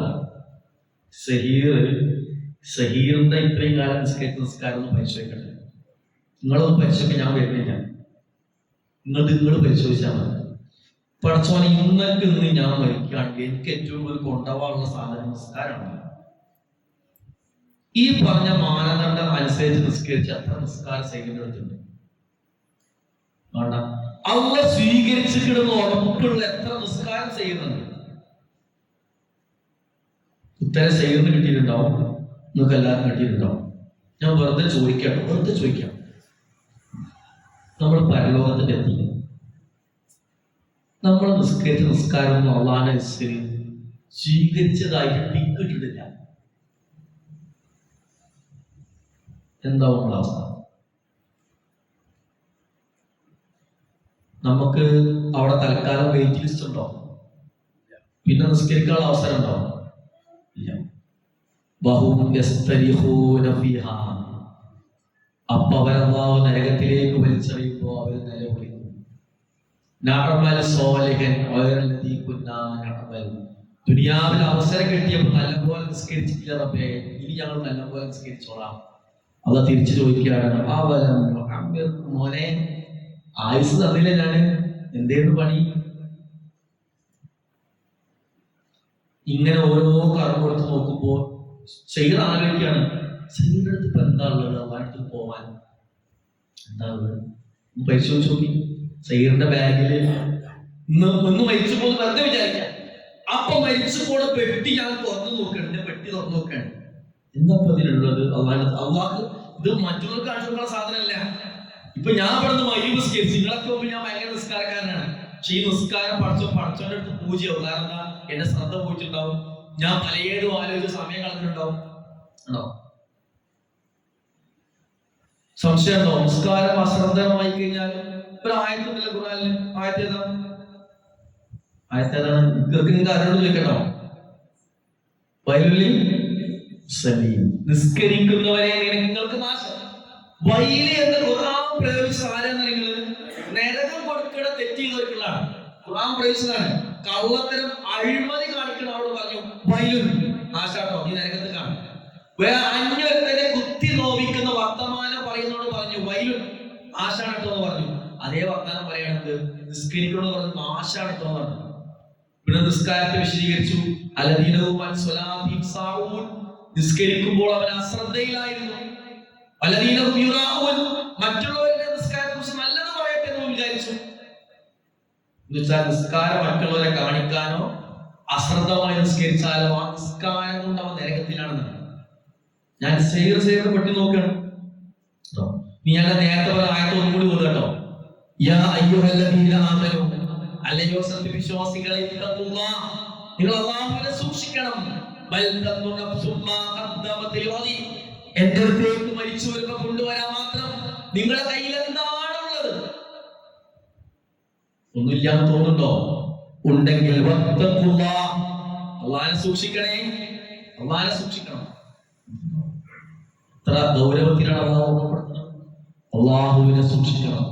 സഹീറിന്റെ ഇത്രയും കാലം നിസ്കാരം ഒന്ന് പരിശോധിക്കട്ടെ. നിങ്ങളൊന്ന് പരിശോധിക്കാൻ ഞാൻ വരുന്നില്ല. നിങ്ങൾ പരിശോധിച്ചാൽ മതി. പഠിച്ചോനെ ഇന്നൊക്കെ ഇന്ന് ഞാൻ മരിക്കുകയാണെങ്കിൽ എനിക്ക് ഏറ്റവും കൂടുതൽ കൊണ്ടുപോകാനുള്ള സാധനം നിസ്കാരമാണ്. ഈ പറഞ്ഞ മാനദണ്ഡം അനുസരിച്ച് നിസ്കരിച്ച് അത്ര നിസ്കാരം സൈനിന്റെ അടുത്തുണ്ട്. വേണ്ട, അള്ളാഹ് സ്വീകരിച്ചിട്ടുണ്ടെന്ന് ഉറപ്പുള്ള എത്ര നിസ്കാരം ചെയ്യുന്നുണ്ട്. ഉത്തരം ചെയ്യുന്ന കിട്ടിയിട്ടുണ്ടാവും, നിങ്ങൾക്ക് എല്ലാവരും കിട്ടിയിട്ടുണ്ടാവും. ഞാൻ വെറുതെ ചോദിക്കാം, നമ്മൾ പരലോകത്തിന്റെ എത്തി, നമ്മൾ നിസ്കരിച്ച നിസ്കാരം അള്ളാഹുവിനെ സ്വീകരിച്ചതായിട്ട് ടിക്കിട്ടിട്ടില്ല. എന്താവും നമ്മളെ അവസ്ഥ? നമുക്ക് അവിടെ തൽക്കാലം വെയിറ്റ് ലിസ്റ്റ് ഉണ്ടോ? പിന്നെ നിസ്കരിക്കാനുള്ള അവസരം ഉണ്ടോ? ഇല്ല. അപ്പൊ അവരല്ലാഹു നരകത്തിലേക്ക് വലിച്ചെറിയുമ്പോ അവർ നിലവിളിക്കും, ദുനിയാവിൽ അവസരം കിട്ടിയപ്പോൾ നല്ലപോലെ നിസ്കരിച്ചിട്ടില്ല റബ്ബേ, ഇനി ഞങ്ങൾ നല്ലപോലെ നിസ്കരിച്ചോളാം. അള്ളാഹ് തിരിച്ചു ചോദിക്കുകയാണ്, മോനെ ആയുസ് തന്നില്ല ഞാൻ, എന്തേന്ന് പണി? ഇങ്ങനെ ഓരോ കർമ്മം എടുത്ത് നോക്കുമ്പോൾ സയ്യിദ് ആലോചിക്കുകയാണ്, സയ്യിദിന്റെ അടുത്ത് ഇപ്പൊ എന്താ ഉള്ളത്? അള്ളാഹുവിന്റെ പോവാൻ എന്താ ഉള്ളത്? പരിശോധിച്ച് നോക്കി. സയ്യിദിന്റെ ബാഗില് ഇന്ന് മരിച്ചു പോകുന്ന വെറുതെ വിചാരിക്കാം. അപ്പൊ മരിച്ചു പോണ പെട്ടി ഞാൻ തുറന്നു നോക്കുകയാണ്, പെട്ടി തുറന്നു നോക്കുകയാണ്. എന്താ ഇതിലുള്ളത്? അള്ളാഹ് ഇത് മറ്റുള്ളവർക്ക് കാണിച്ചു കൊടുക്കുന്ന സാധനമല്ല. ഇപ്പൊ ഞാൻ പറഞ്ഞ മയ്യൂബ് നിസ്കരിച്ചു, നിങ്ങളൊക്കെ മുമ്പ് ഞാൻ ഭയങ്കര നിസ്കാരക്കാരനാണ്. പക്ഷെ ഈ നിസ്കാരം പഠിച്ചോന്റെ അടുത്ത് പൂജയാവും. കാരണം എന്താ? എന്റെ ശ്രദ്ധ പോയിട്ടുണ്ടാവും, ഞാൻ പലയേടും ആലോചിച്ച് സമയം കളഞ്ഞിട്ടുണ്ടാവും. ഉണ്ടോ? സംശയം ഉണ്ടോ? നിസ്കാരം അശ്രദ്ധമായി കഴിഞ്ഞാൽ ഒരു ആയത്തുണ്ടല്ലോ ഖുർആനിൽ. ആയത്തേതാണ്? നിങ്ങൾക്ക് ആരോട് ചോദിക്കട്ടോ? വൈലുലി സലീം, നിസ്കരിക്കുന്നവരെ നിങ്ങൾക്ക് നാശം. വൈലി എന്ന ഖുർആൻ പ്രയോഗിച്ച ആരെന്ന് നിങ്ങൾ നരകം കൊടുക്കണ തെറ്റ് ചെയ്തവർക്കുള്ളതാണ്. ഖുർആൻ പ്രയോഗിച്ചതാണ്. കള്ളത്തരം അഴിമതി കാണിക്കണ അവളോട് പറഞ്ഞു വൈലും നാശാട്ടോ, നീ നരകത്തിൽ കാണും. വേറെ അന്യത്തനെ കുത്തി നോവിക്കുന്ന വർത്തമാനം പറയുന്നവരോട് പറഞ്ഞു വൈലും നാശാണട്ടോ എന്ന് പറഞ്ഞു. അതേ വർത്തമാനം പറയുന്നത് നിസ്കരിക്കണമെന്ന് പറഞ്ഞു നാശാണട്ടോ എന്ന് പറഞ്ഞു. പിന്നെ നിസ്കാരത്തെ വിശദീകരിച്ചു, അലദീനവും നിസ്കരിക്കുമ്പോൾ അവൻ അശ്രദ്ധയിലായിരുന്നു, മറ്റുള്ളവരുടെ നിസ്കാരത്തെ കുറിച്ച് നല്ലത് പറയട്ടെ എന്ന് വിചാരിച്ചു. എന്നുവെച്ചാൽ നിസ്കാരം മറ്റുള്ളവരെ കാണിക്കാനോ അശ്രദ്ധമായി നിസ്കരിച്ചാലോ ആ നിസ്കാരം കൊണ്ട് അവൻ നരകത്തിലാണെന്ന്. ഞാൻ സേർ പെട്ടി നോക്കണം. നീ ഞാൻ നേരത്തെ പറഞ്ഞ ആയത്ത് ഒന്നും കൂടി പോകുന്നു കേട്ടോ. യാ അയ്യുഹല്ലദീന ആമനൂ, അല്ലയോ സത്യവിശ്വാസികളെ, നിങ്ങൾ അല്ലാഹുവിനെ സൂക്ഷിക്കണം. എന്റെ അടുത്തേക്ക് മരിച്ചു വരുമ്പോ കൊണ്ടുവരാൻ മാത്രം നിങ്ങളുടെ കയ്യിൽ എന്താണുള്ളത്? ഒന്നുമില്ലാന്ന് തോന്നുന്നുണ്ടോ? ഉണ്ടെങ്കിൽ അള്ളാഹനെ സൂക്ഷിക്കണേ, അള്ളാഹനെ സൂക്ഷിക്കണം. എത്ര ഗൗരവത്തിലാണ് അള്ളാഹു ഓർമ്മപ്പെടുത്തുന്നത്. അള്ളാഹുവിനെ സൂക്ഷിക്കണം.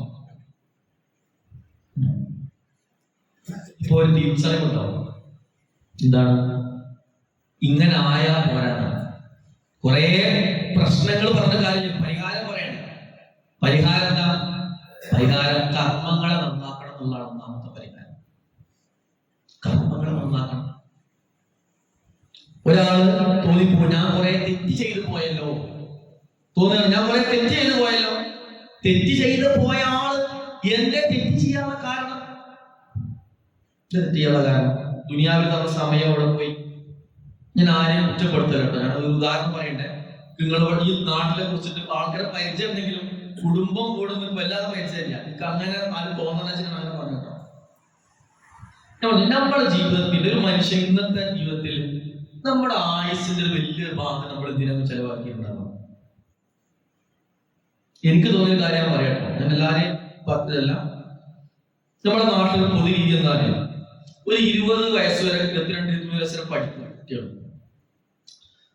ഇപ്പൊ ഒരു തിരിച്ചറിവുണ്ടാവും. എന്താണ്? ഇങ്ങനെ ആയാ പോരാണ്. കുറെ പ്രശ്നങ്ങൾ പറഞ്ഞ കാര്യം പരിഹാരം പറയണ്ടേ. പരിഹാരം എന്താ? പരിഹാരം കർമ്മങ്ങളെ നന്നാക്കണം എന്നുള്ളതാണ് ഒന്നാമത്തെ പരിഹാരം. കർമ്മങ്ങളെ നന്നാക്കണം. ഒരാള് തോന്നിപ്പോ ഞാൻ കുറെ തെറ്റ് ചെയ്തു പോയല്ലോ, തോന്നുകയാണ് ഞാൻ കുറെ തെറ്റ് ചെയ്തു പോയല്ലോ. തെറ്റ് ചെയ്ത് പോയ ആള് എന്റെ തെറ്റ് ചെയ്യാനുള്ള കാരണം, തെറ്റ് ചെയ്യാനുള്ള കാരണം ദുനിയാവിൽ നമ്മുടെ സമയം അവിടെ പോയി. ഞാൻ ആരെയും കുറ്റപ്പെടുത്തല്ലോ കേട്ടോ. ഞാൻ ഒരു ഉദാഹരണം പറയണ്ടേ. നിങ്ങൾ ഈ നാട്ടിലെ കുറിച്ചിട്ട് ആൾക്കാരെ പരിചയം ഉണ്ടെങ്കിലും കുടുംബം കൂടുന്ന വല്ലാതെ പരിചയമില്ല. എനിക്ക് അങ്ങനെ ആരും തോന്നണ അങ്ങനെ പറഞ്ഞു കേട്ടോ. നമ്മുടെ ജീവിതത്തിൽ ഒരു മനുഷ്യൻ ഇന്നത്തെ ജീവിതത്തിൽ നമ്മുടെ ആയുസിന്റെ ഒരു വലിയൊരു ഭാഗം നമ്മൾ എന്തിനാണ് ചെലവാക്കിയിട്ടുണ്ടാകും. എനിക്ക് തോന്നിയ കാര്യം പറയട്ടോ. ഞാൻ എല്ലാരെയും പറഞ്ഞതല്ല. നമ്മുടെ നാട്ടിൽ പൊതു രീതി എന്താണ്, ഒരു 20 വയസ്സ് വരെ 22-23 വയസ്സ് വരെ പഠിക്കും കുട്ടികൾ.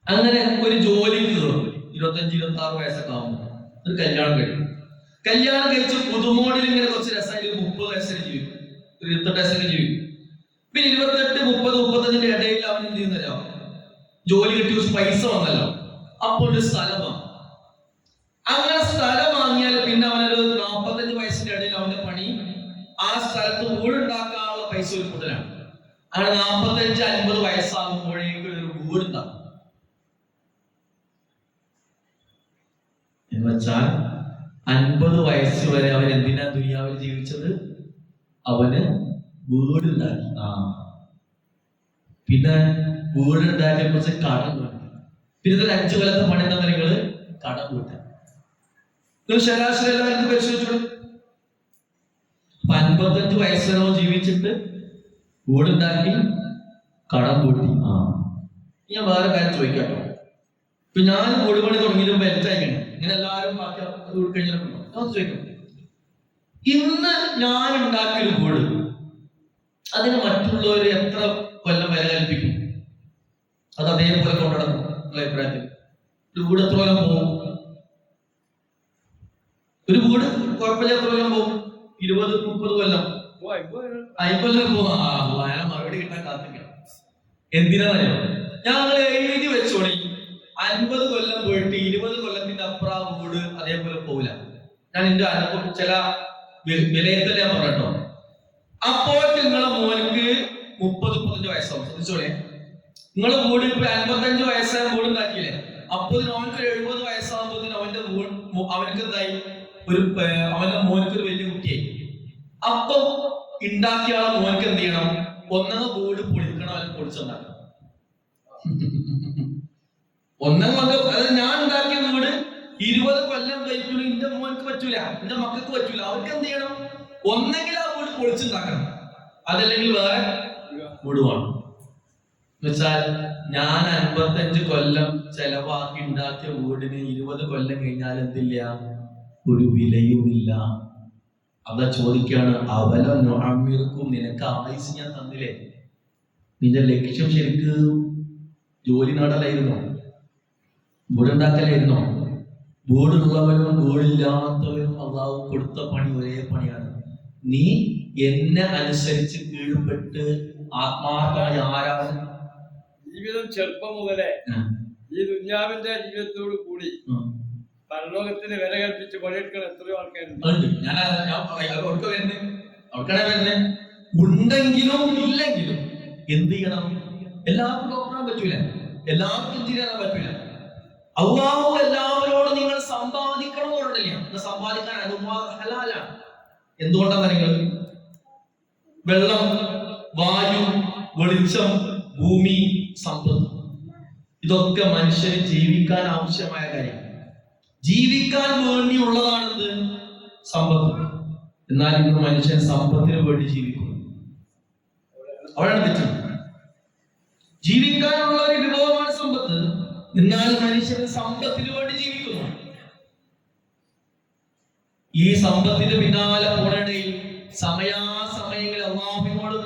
അങ്ങനെ ഒരു ജോലിക്ക് കയറും 25-26 വയസ്സൊക്കെ ആകുമ്പോൾ ഒരു കല്യാണം കഴിക്കും. കല്യാണം കഴിച്ച് പുതുമോഡിൽ ഇങ്ങനെ കുറച്ച് രസമായിട്ട് 30 വയസ്സിന് ജീവിക്കും, 28 വയസ്സിന് ജീവിക്കും. പിന്നെ 28-30-35 ഇടയിൽ അവൻ എന്ത് ചെയ്യുന്നല്ലോ, ജോലി കിട്ടി കുറച്ച് പൈസ വന്നല്ലോ, അപ്പോൾ ഒരു സ്ഥലം വാങ്ങും. അങ്ങനെ സ്ഥലം വാങ്ങിയാൽ പിന്നെ അവനൊരു 45 വയസ്സിന്റെ ഇടയിൽ അവന്റെ പണി ആ സ്ഥലത്ത് വീടുണ്ടാക്കാനുള്ള പൈസ ഒരു കൂടുതലാണ്. അങ്ങനെ 45-50 വയസ്സാകുമ്പോഴേക്കും ഒരു വീടുണ്ടാകും. എന്ന് വെച്ചാൽ 50 വയസ്സ് വരെ അവൻ എന്തിനാ ദുനിയാവിൽ ജീവിച്ചത്? അവന് വീടുണ്ടാക്കി. പിന്നെ വീടുണ്ടാക്കിയ കുറച്ച് കടം വേണം. പിന്നെ ഒരു 5 കൊല്ലത്തെ പണി എന്താ നിങ്ങള് കടം കൂട്ടാൻ. ശരാശരി എല്ലാവർക്കും പരിശോധിച്ചോളൂ. 55 വയസ്സോ ജീവിച്ചിട്ട് വീടുണ്ടാക്കി കടം കൂട്ടി. ഞാൻ വേറെ കാര്യം ചോദിക്കാട്ടോ. ഇപ്പൊ ഞാൻ വീട് പണി തുടങ്ങിയിട്ട് ബെൽറ്റായിക്കണം. ഇങ്ങനെ എല്ലാവരും കഴിഞ്ഞിട്ടുണ്ടോ? ഞാൻ ചോദിക്കാം, ഇന്ന് ഞാൻ ഉണ്ടാക്കിയൊരു വീട് അതിന് മറ്റുള്ളവർ എത്ര കൊല്ലം വില കൽപ്പിക്കും? അത് അതേപോലെ കൊണ്ടുനടക്കും അഭിപ്രായത്തിൽ? ഒരു വീട് എത്ര കൊല്ലം പോകും? ഒരു വീട് കുഴപ്പമില്ല എത്ര കൊല്ലം പോകും? 20-30 കൊല്ലം, 50 കൊല്ലം പോകും. മറുപടി കിട്ടാൻ കാത്തിക്കണം. എന്തിനാണെന്നറിയോ? ഞങ്ങൾ എഴുതി വെച്ചോളി 50 കൊല്ലം പോയിട്ട് 20 കൊല്ലത്തിന്റെ അപ്പുറം വീട് അതേപോലെ പോകില്ല. ഞാൻ എന്റെ അനുഭവം ചില വിലയിരുത്തൽ ഞാൻ പറഞ്ഞോ. അപ്പോൾ നിങ്ങളെ മോനക്ക് 30-35 വയസ്സാവും. ശ്രദ്ധിച്ചോളെ, നിങ്ങളെ വീട് ഇപ്പൊ 55 വയസ്സായ വീട് ഉണ്ടാക്കിയില്ലേ, അപ്പോൾ അവനക്ക് 70 വയസ്സാകുമ്പോൾ അവനക്ക് എന്തായി, അവന്റെ മോനക്ക് ഒരു വലിയ കുട്ടിയായി. അപ്പൊ ഉണ്ടാക്കിയ ആളെ മോനക്ക് എന്ത് ചെയ്യണം? ഒന്നങ്ങ് വീട് പൊളിക്കണം, അല്ലെങ്കിൽ പൊളിച്ചുണ്ടാക്കണം. അതായത് ഞാൻ ഉണ്ടാക്കിയ വീട് 20 കൊല്ലം കഴിക്കൂല, എന്റെ മോനക്ക് പറ്റൂല, എന്റെ മക്കൾക്ക് പറ്റൂല. അവർക്ക് എന്ത് ചെയ്യണം? ഒന്നെങ്കിൽ ആ വീട് പൊളിച്ചുണ്ടാക്കണം, അതല്ലെങ്കിൽ വേറെ വീട് വേണം. എന്നുവെച്ചാൽ ഞാൻ 55 കൊല്ലം ചെലവാക്കി ഉണ്ടാക്കിയ വീടിന് 20 കൊല്ലം കഴിഞ്ഞാൽ എന്തില്ല, ഒരു വിലയുമില്ല. അതാ ചോദിക്കാണ്, അവലും നിനക്ക് ആയുസ് ഞാൻ തന്നില്ലേ? നിന്റെ ലക്ഷ്യം ശരിക്ക് ജോലി നേടലായിരുന്നോ? വീടുണ്ടാക്കലായിരുന്നോ? വീടുള്ളവനും വീടില്ലാത്തവനും അള്ളാഹു കൊടുത്ത പണി ഒരേ പണിയാണ്. നീ എന്നെ അനുസരിച്ച് കീഴ്പ്പെട്ട് ആത്മാർത്ഥമായ ആരാധന ജീവിതം ചെറുപ്പം മുതലേ ഈ ദുനിയാവിന്റെ ജീവിതത്തോട് കൂടി പരലോകത്തിന് വില കൽപ്പിച്ച് പണിയെടുക്കുന്ന എത്രയോ ആൾക്കാരുണ്ട്. ഉണ്ടെങ്കിലും ഇല്ലെങ്കിലും എന്ത് ചെയ്യണം? എല്ലാവർക്കും നോക്കാൻ പറ്റൂല, എല്ലാവർക്കും ചെയ്യാൻ പറ്റൂല. അള്ളാഹു എല്ലാവരോടും നിങ്ങൾ സമ്പാദിക്കണം എന്ന് പറഞ്ഞില്ല. സമ്പാദിക്കാൻ ഹലാലാണ്. എന്തുകൊണ്ടാണ്? നിങ്ങൾ വെള്ളം, വായു, വെളിച്ചം, ഭൂമി, സമ്പത്ത്, ഇതൊക്കെ മനുഷ്യന് ജീവിക്കാൻ ആവശ്യമായ കാര്യം. ജീവിക്കാൻ വേണ്ടിയുള്ളതാണെന്ന് സമ്പത്ത്. എന്നാൽ ഇന്ന് മനുഷ്യൻ സമ്പത്തിന് വേണ്ടി ജീവിക്കുന്നു. അവിടെയാണ് തെറ്റ്. ജീവിക്കാനുള്ള ഒരു വിഭവമാണ് സമ്പത്ത്, എന്നാൽ മനുഷ്യൻ സമ്പത്തിന് വേണ്ടി ജീവിക്കുന്നു. ഈ സമ്പത്തിന്റെ പിന്നാലെ പോണയിൽ സമയാസമയങ്ങളിൽ അള്ളാഹുവിനോട്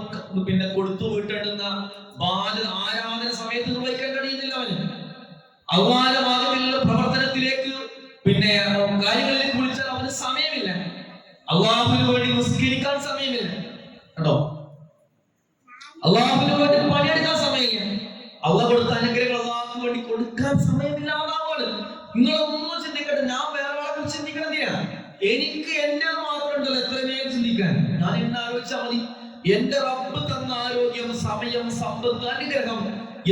പിന്നെ കൊടുത്തു വീട്ടേണ്ടുന്ന ആരാധന സമയത്ത് നിർവഹിക്കാൻ കഴിയുന്നില്ല. അവന് അള്ളാഹുവിന്റെ പ്രവർത്തനത്തിലേക്ക് പിന്നെ കാര്യങ്ങളിലേക്ക് വിളിച്ചാൽ അവന് സമയമില്ല. അള്ളാഹുവിന് വേണ്ടി നിസ്കരിക്കാൻ സമയമില്ല കേട്ടോ. അള്ളാഹുവിന് വേണ്ടി പണിയെടുക്കാൻ സമയമില്ല. അള്ളാഹ് കൊടുത്ത എനിക്ക് എന്റെ മാത്രം ഉണ്ടല്ലോ എത്ര നേരം ചിന്തിക്കാൻ. ഞാൻ എന്നെ ആലോചിച്ചാൽ മതി. എന്റെ റബ്ബ് തന്ന ആരോഗ്യം, സമയം, സമ്പത്ത്, അനുഗ്രഹം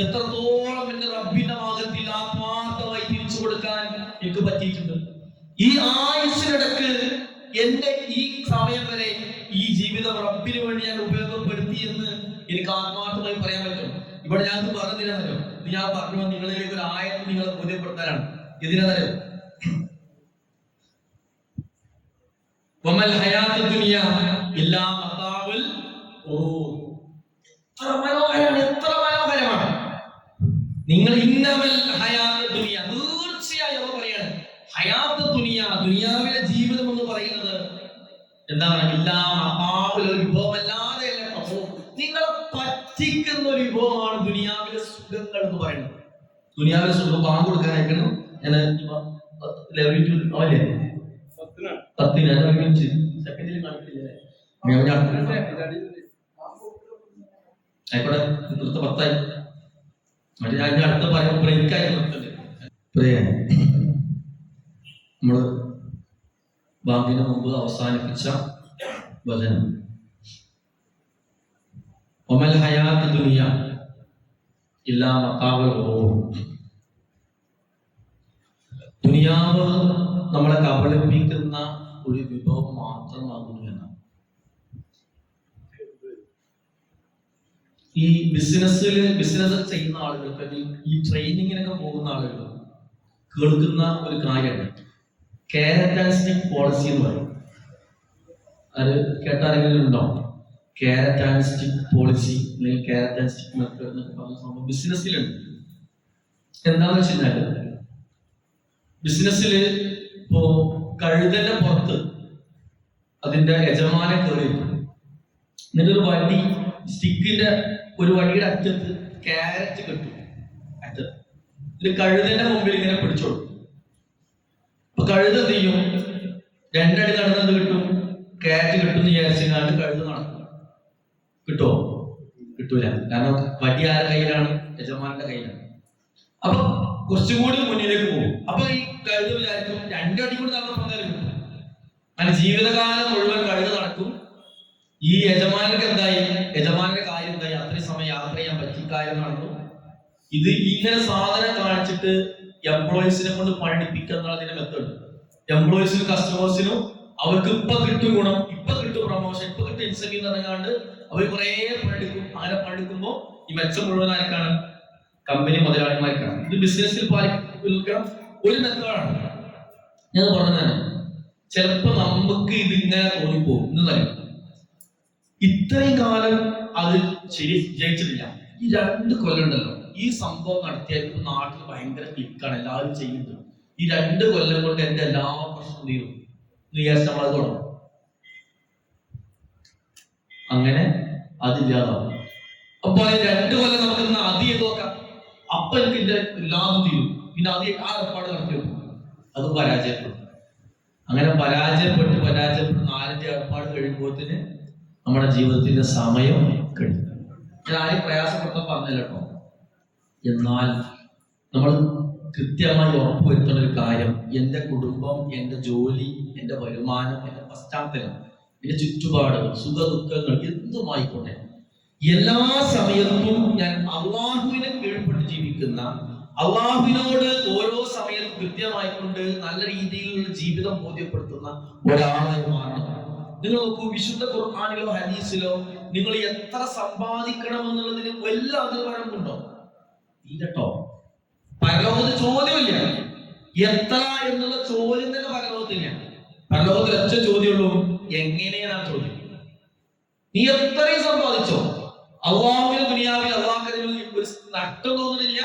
എത്രത്തോളം എന്റെ റബ്ബിന്റെ മാർഗത്തിൽ ആത്മാർത്ഥമായി തിരിച്ചു കൊടുക്കാൻ എനിക്ക് പറ്റിയിട്ടുണ്ട്. ഈ ആയുസ്സിനിടക്ക് എന്റെ ഈ സമയം വരെ ഈ ജീവിതം റബ്ബിന് വേണ്ടി ഞാൻ ഉപയോഗപ്പെടുത്തി എന്ന് എനിക്ക് ആത്മാർത്ഥമായി പറയാൻ പറ്റും. ഇവിടെ ഞങ്ങൾക്ക് പറഞ്ഞിരുന്നല്ലോ, ഞാൻ പറഞ്ഞു നിങ്ങളിലേക്ക് ഒരു ആയത്ത് നിങ്ങളെ ബോധ്യപ്പെടുത്താനാണ്. ഇതിനറിയോ വമൽ ഹയാത്തു ദുനിയ ഇല്ലാ മതാഉൽ ഖുറൂർ. എത്ര മനോഹരമാണ്, എത്ര മനോഹരമാണ്. നിങ്ങൾ ഇന്നമൽ ഹയാത്തു ദുനിയ, തീർച്ചയായും അവർ പറയാണ് ഹയാത്തു ദുനിയ, ദുനിയാവിലെ ജീവിതം എന്ന് പറയുന്നത് എന്താണ്? ഇല്ലാ മതാഉൽ, ഒരു വിഭവമല്ലാതെ നിങ്ങളെ പറ്റിക്കുന്ന ഒരു വിഭവമാണ് ദുനിയാവിലെ സുഖങ്ങൾ എന്ന് പറയുന്നത്. ദുനിയാവിലെ സുഖം പാമ്പ് കൊടുക്കാനായിരിക്കണം. ആയിക്കോട്ടെ, നിർത്ത 10 മറ്റേ ഞാൻ അടുത്ത പറയുമ്പോൾ ബ്രേക്കായി നിർത്തല്ലേ. നമ്മള് ബാങ്കിന് മുമ്പ് അവസാനിപ്പിച്ച വചനം വമൽ ഹയാത്ത് ദുനിയ ഇല്ലാ മതാഉൽ ഖുറൂർ. ദുനിയാവ് നമ്മളെ കബളിപ്പിക്കുന്ന ഒരു വിഭവം മാത്രമാകുന്നു എന്നാണ്. ഈ ബിസിനസ് ചെയ്യുന്ന ആളുകൾക്ക്, അല്ലെങ്കിൽ ഈ ട്രെയിനിങ്ങിനൊക്കെ പോകുന്ന ആളുകൾ കേൾക്കുന്ന ഒരു കാര്യമാണ് കാരറ്റ് ആൻഡ് സ്റ്റിക്ക് പോളിസി എന്ന് പറയും. അത് കേട്ടാരെങ്കിലും ഉണ്ടോ? കാരറ്റ് ആൻഡ് സ്റ്റിക്ക് പോളിസി അല്ലെങ്കിൽ കാരറ്റ് ആൻഡ് സ്റ്റിക്ക് മെത്തേഡ് എന്നൊക്കെ പറഞ്ഞ സംഭവം ബിസിനസ്സിലുണ്ട്. എന്താണെന്ന് വെച്ച് കഴിഞ്ഞാൽ ബിസിനസ്സിൽ ഇപ്പോ കഴുതന്റെ പുറത്ത് അതിന്റെ യജമാനെ കയറി, എന്നിട്ടൊരു വടി, സ്റ്റിക്കിന്റെ ഒരു വടിയുടെ അറ്റത്ത് കാരറ്റ് കിട്ടും. അറ്റത്ത് ഇത് കഴുതന്റെ മുമ്പിൽ ഇങ്ങനെ പിടിച്ചോളും. അപ്പൊ കഴുത എന്ത് ചെയ്യും? 2 അടി നടന്നത് കിട്ടും, കാരറ്റ് കിട്ടും എന്ന് വിചാരിച്ചാണ്ട് കഴുത നടക്കും. കിട്ടുമോ? കിട്ടൂല. കാരണം വടി ആരുടെ കയ്യിലാണ്? യജമാന്റെ കയ്യിലാണ്. അപ്പൊ കുറച്ചും കൂടി മുന്നിലേക്ക് പോകും. അപ്പൊ ഈ കഴുത വിചാരിക്കും 2 അടി കൂടി നടന്നപ്പോൾ കിട്ടും. അങ്ങനെ ജീവിതകാലം മുഴുവൻ കഴുത നടക്കും. ഈ യജമാനക്ക് എന്തായി? യജമാന്റെ കാര്യം എന്തായി? അത്രയും സമയം യാത്ര ചെയ്യാൻ പറ്റി, കാര്യം നടന്നു. ഇത് ഇങ്ങനെ സാധനം കാണിച്ചിട്ട് എംപ്ലോയീസിനെ കൊണ്ട് പണിപ്പിക്കുക എന്നുള്ളതിന്റെ മെത്തേഡ്. എംപ്ലോയീസിനും കസ്റ്റമേഴ്സിനും അവർക്ക് ഇപ്പൊ കിട്ടും ഗുണം, ഇപ്പൊ കിട്ടും പ്രൊമോഷൻ, ഇപ്പൊ കിട്ടും ഇൻസെന്റീവ് പറഞ്ഞാണ്ട് അവർ കുറെ പണിയെടുക്കും. അങ്ങനെ പണിയെടുക്കുമ്പോ ഈ മെച്ചം മുഴുവൻ ആർക്കാണ്? കമ്പനി മുതലാളിമാർക്കാണ്. ഇത് ബിസിനസ്സിൽ പാലിക്കുന്ന ഒരു മെത്തേഡാണ്. ഞാൻ പറഞ്ഞതാണ്, ചിലപ്പോ നമുക്ക് ഇതിങ്ങനെ തോന്നിപ്പോകും. എന്നറിയാം, ഇത്രയും കാലം അത് ശരി ജയിച്ചിട്ടില്ല. ഈ 2 കൊല്ലം ഉണ്ടല്ലോ, ഈ സംഭവം നടത്തിയാൽ നാട്ടിൽ ഭയങ്കര ക്ലിക്കാണ്, എല്ലാവരും ചെയ്യുന്നത്. ഈ 2 കൊല്ലം കൊണ്ട് എന്റെ എല്ലാ പ്രശ്നവും തീരും എന്ന് വിചാരിച്ച് നമ്മളത് തുടങ്ങും. അങ്ങനെ അതില്ലാതാവും. അപ്പൊ 2 കൊല്ലം നമുക്ക് അത് ചെയ്ത് നോക്കാം, അപ്പൊ എനിക്ക് ഇതിന്റെ എല്ലാതും തീരും. പിന്നെ അത് ആ ഏർപ്പാട് നടത്തി വെക്കും, അത് പരാജയപ്പെടും. അങ്ങനെ പരാജയപ്പെട്ട് 4-5 ഏർപ്പാട് കഴിയുമ്പോഴത്തിന് നമ്മുടെ ജീവിതത്തിന്റെ സമയം കഴിഞ്ഞു. ഞാൻ ആരെയും പ്രയാസപ്പെടുത്താൻ പറഞ്ഞില്ല കേട്ടോ. എന്നാൽ നമ്മൾ കൃത്യമായി ഉറപ്പുവരുത്തുന്ന ഒരു കാര്യം, എന്റെ കുടുംബം, എന്റെ ജോലി, എന്റെ വരുമാനം, എന്റെ പശ്ചാത്തലം, എന്റെ ചുറ്റുപാട്, സുഖ ദുഃഖങ്ങൾ എന്തുമായിക്കോട്ടെ, എല്ലാ സമയത്തും ഞാൻ അള്ളാഹുവിനെ കീഴ്പ്പെട്ട് ജീവിക്കുന്ന, അള്ളാഹുവിനോട് ഓരോ സമയത്തും കൃത്യമായിക്കൊണ്ട് നല്ല രീതിയിലുള്ള ജീവിതം ബോധ്യപ്പെടുത്തുന്ന ഒരാളായി മാറണം. നിങ്ങൾ നോക്കൂ, വിശുദ്ധ ഖുർആനിലോ ഹദീസിലോ നിങ്ങൾ എത്ര സമ്പാദിക്കണം എന്നുള്ളതിന് വല്ല അതിർവരമ്പുണ്ടോ? ഇല്ലട്ടോ. പരലോകത്ത് ചോദ്യമില്ല. എത്ര എന്നുള്ള ചോദ്യം തന്നെ പരലോകത്തില്ല. പരലോകത്തിൽ ഒറ്റ ചോദ്യമുള്ളൂ, എങ്ങനെയാണ് ചോദ്യം. നീ എത്രയും സമ്പാദിച്ചോ, അള്ളാഹുവിന് ദുനിയാവിൽ അള്ളാഹുവിന് ഒരു നഷ്ടം തോന്നുന്നില്ല.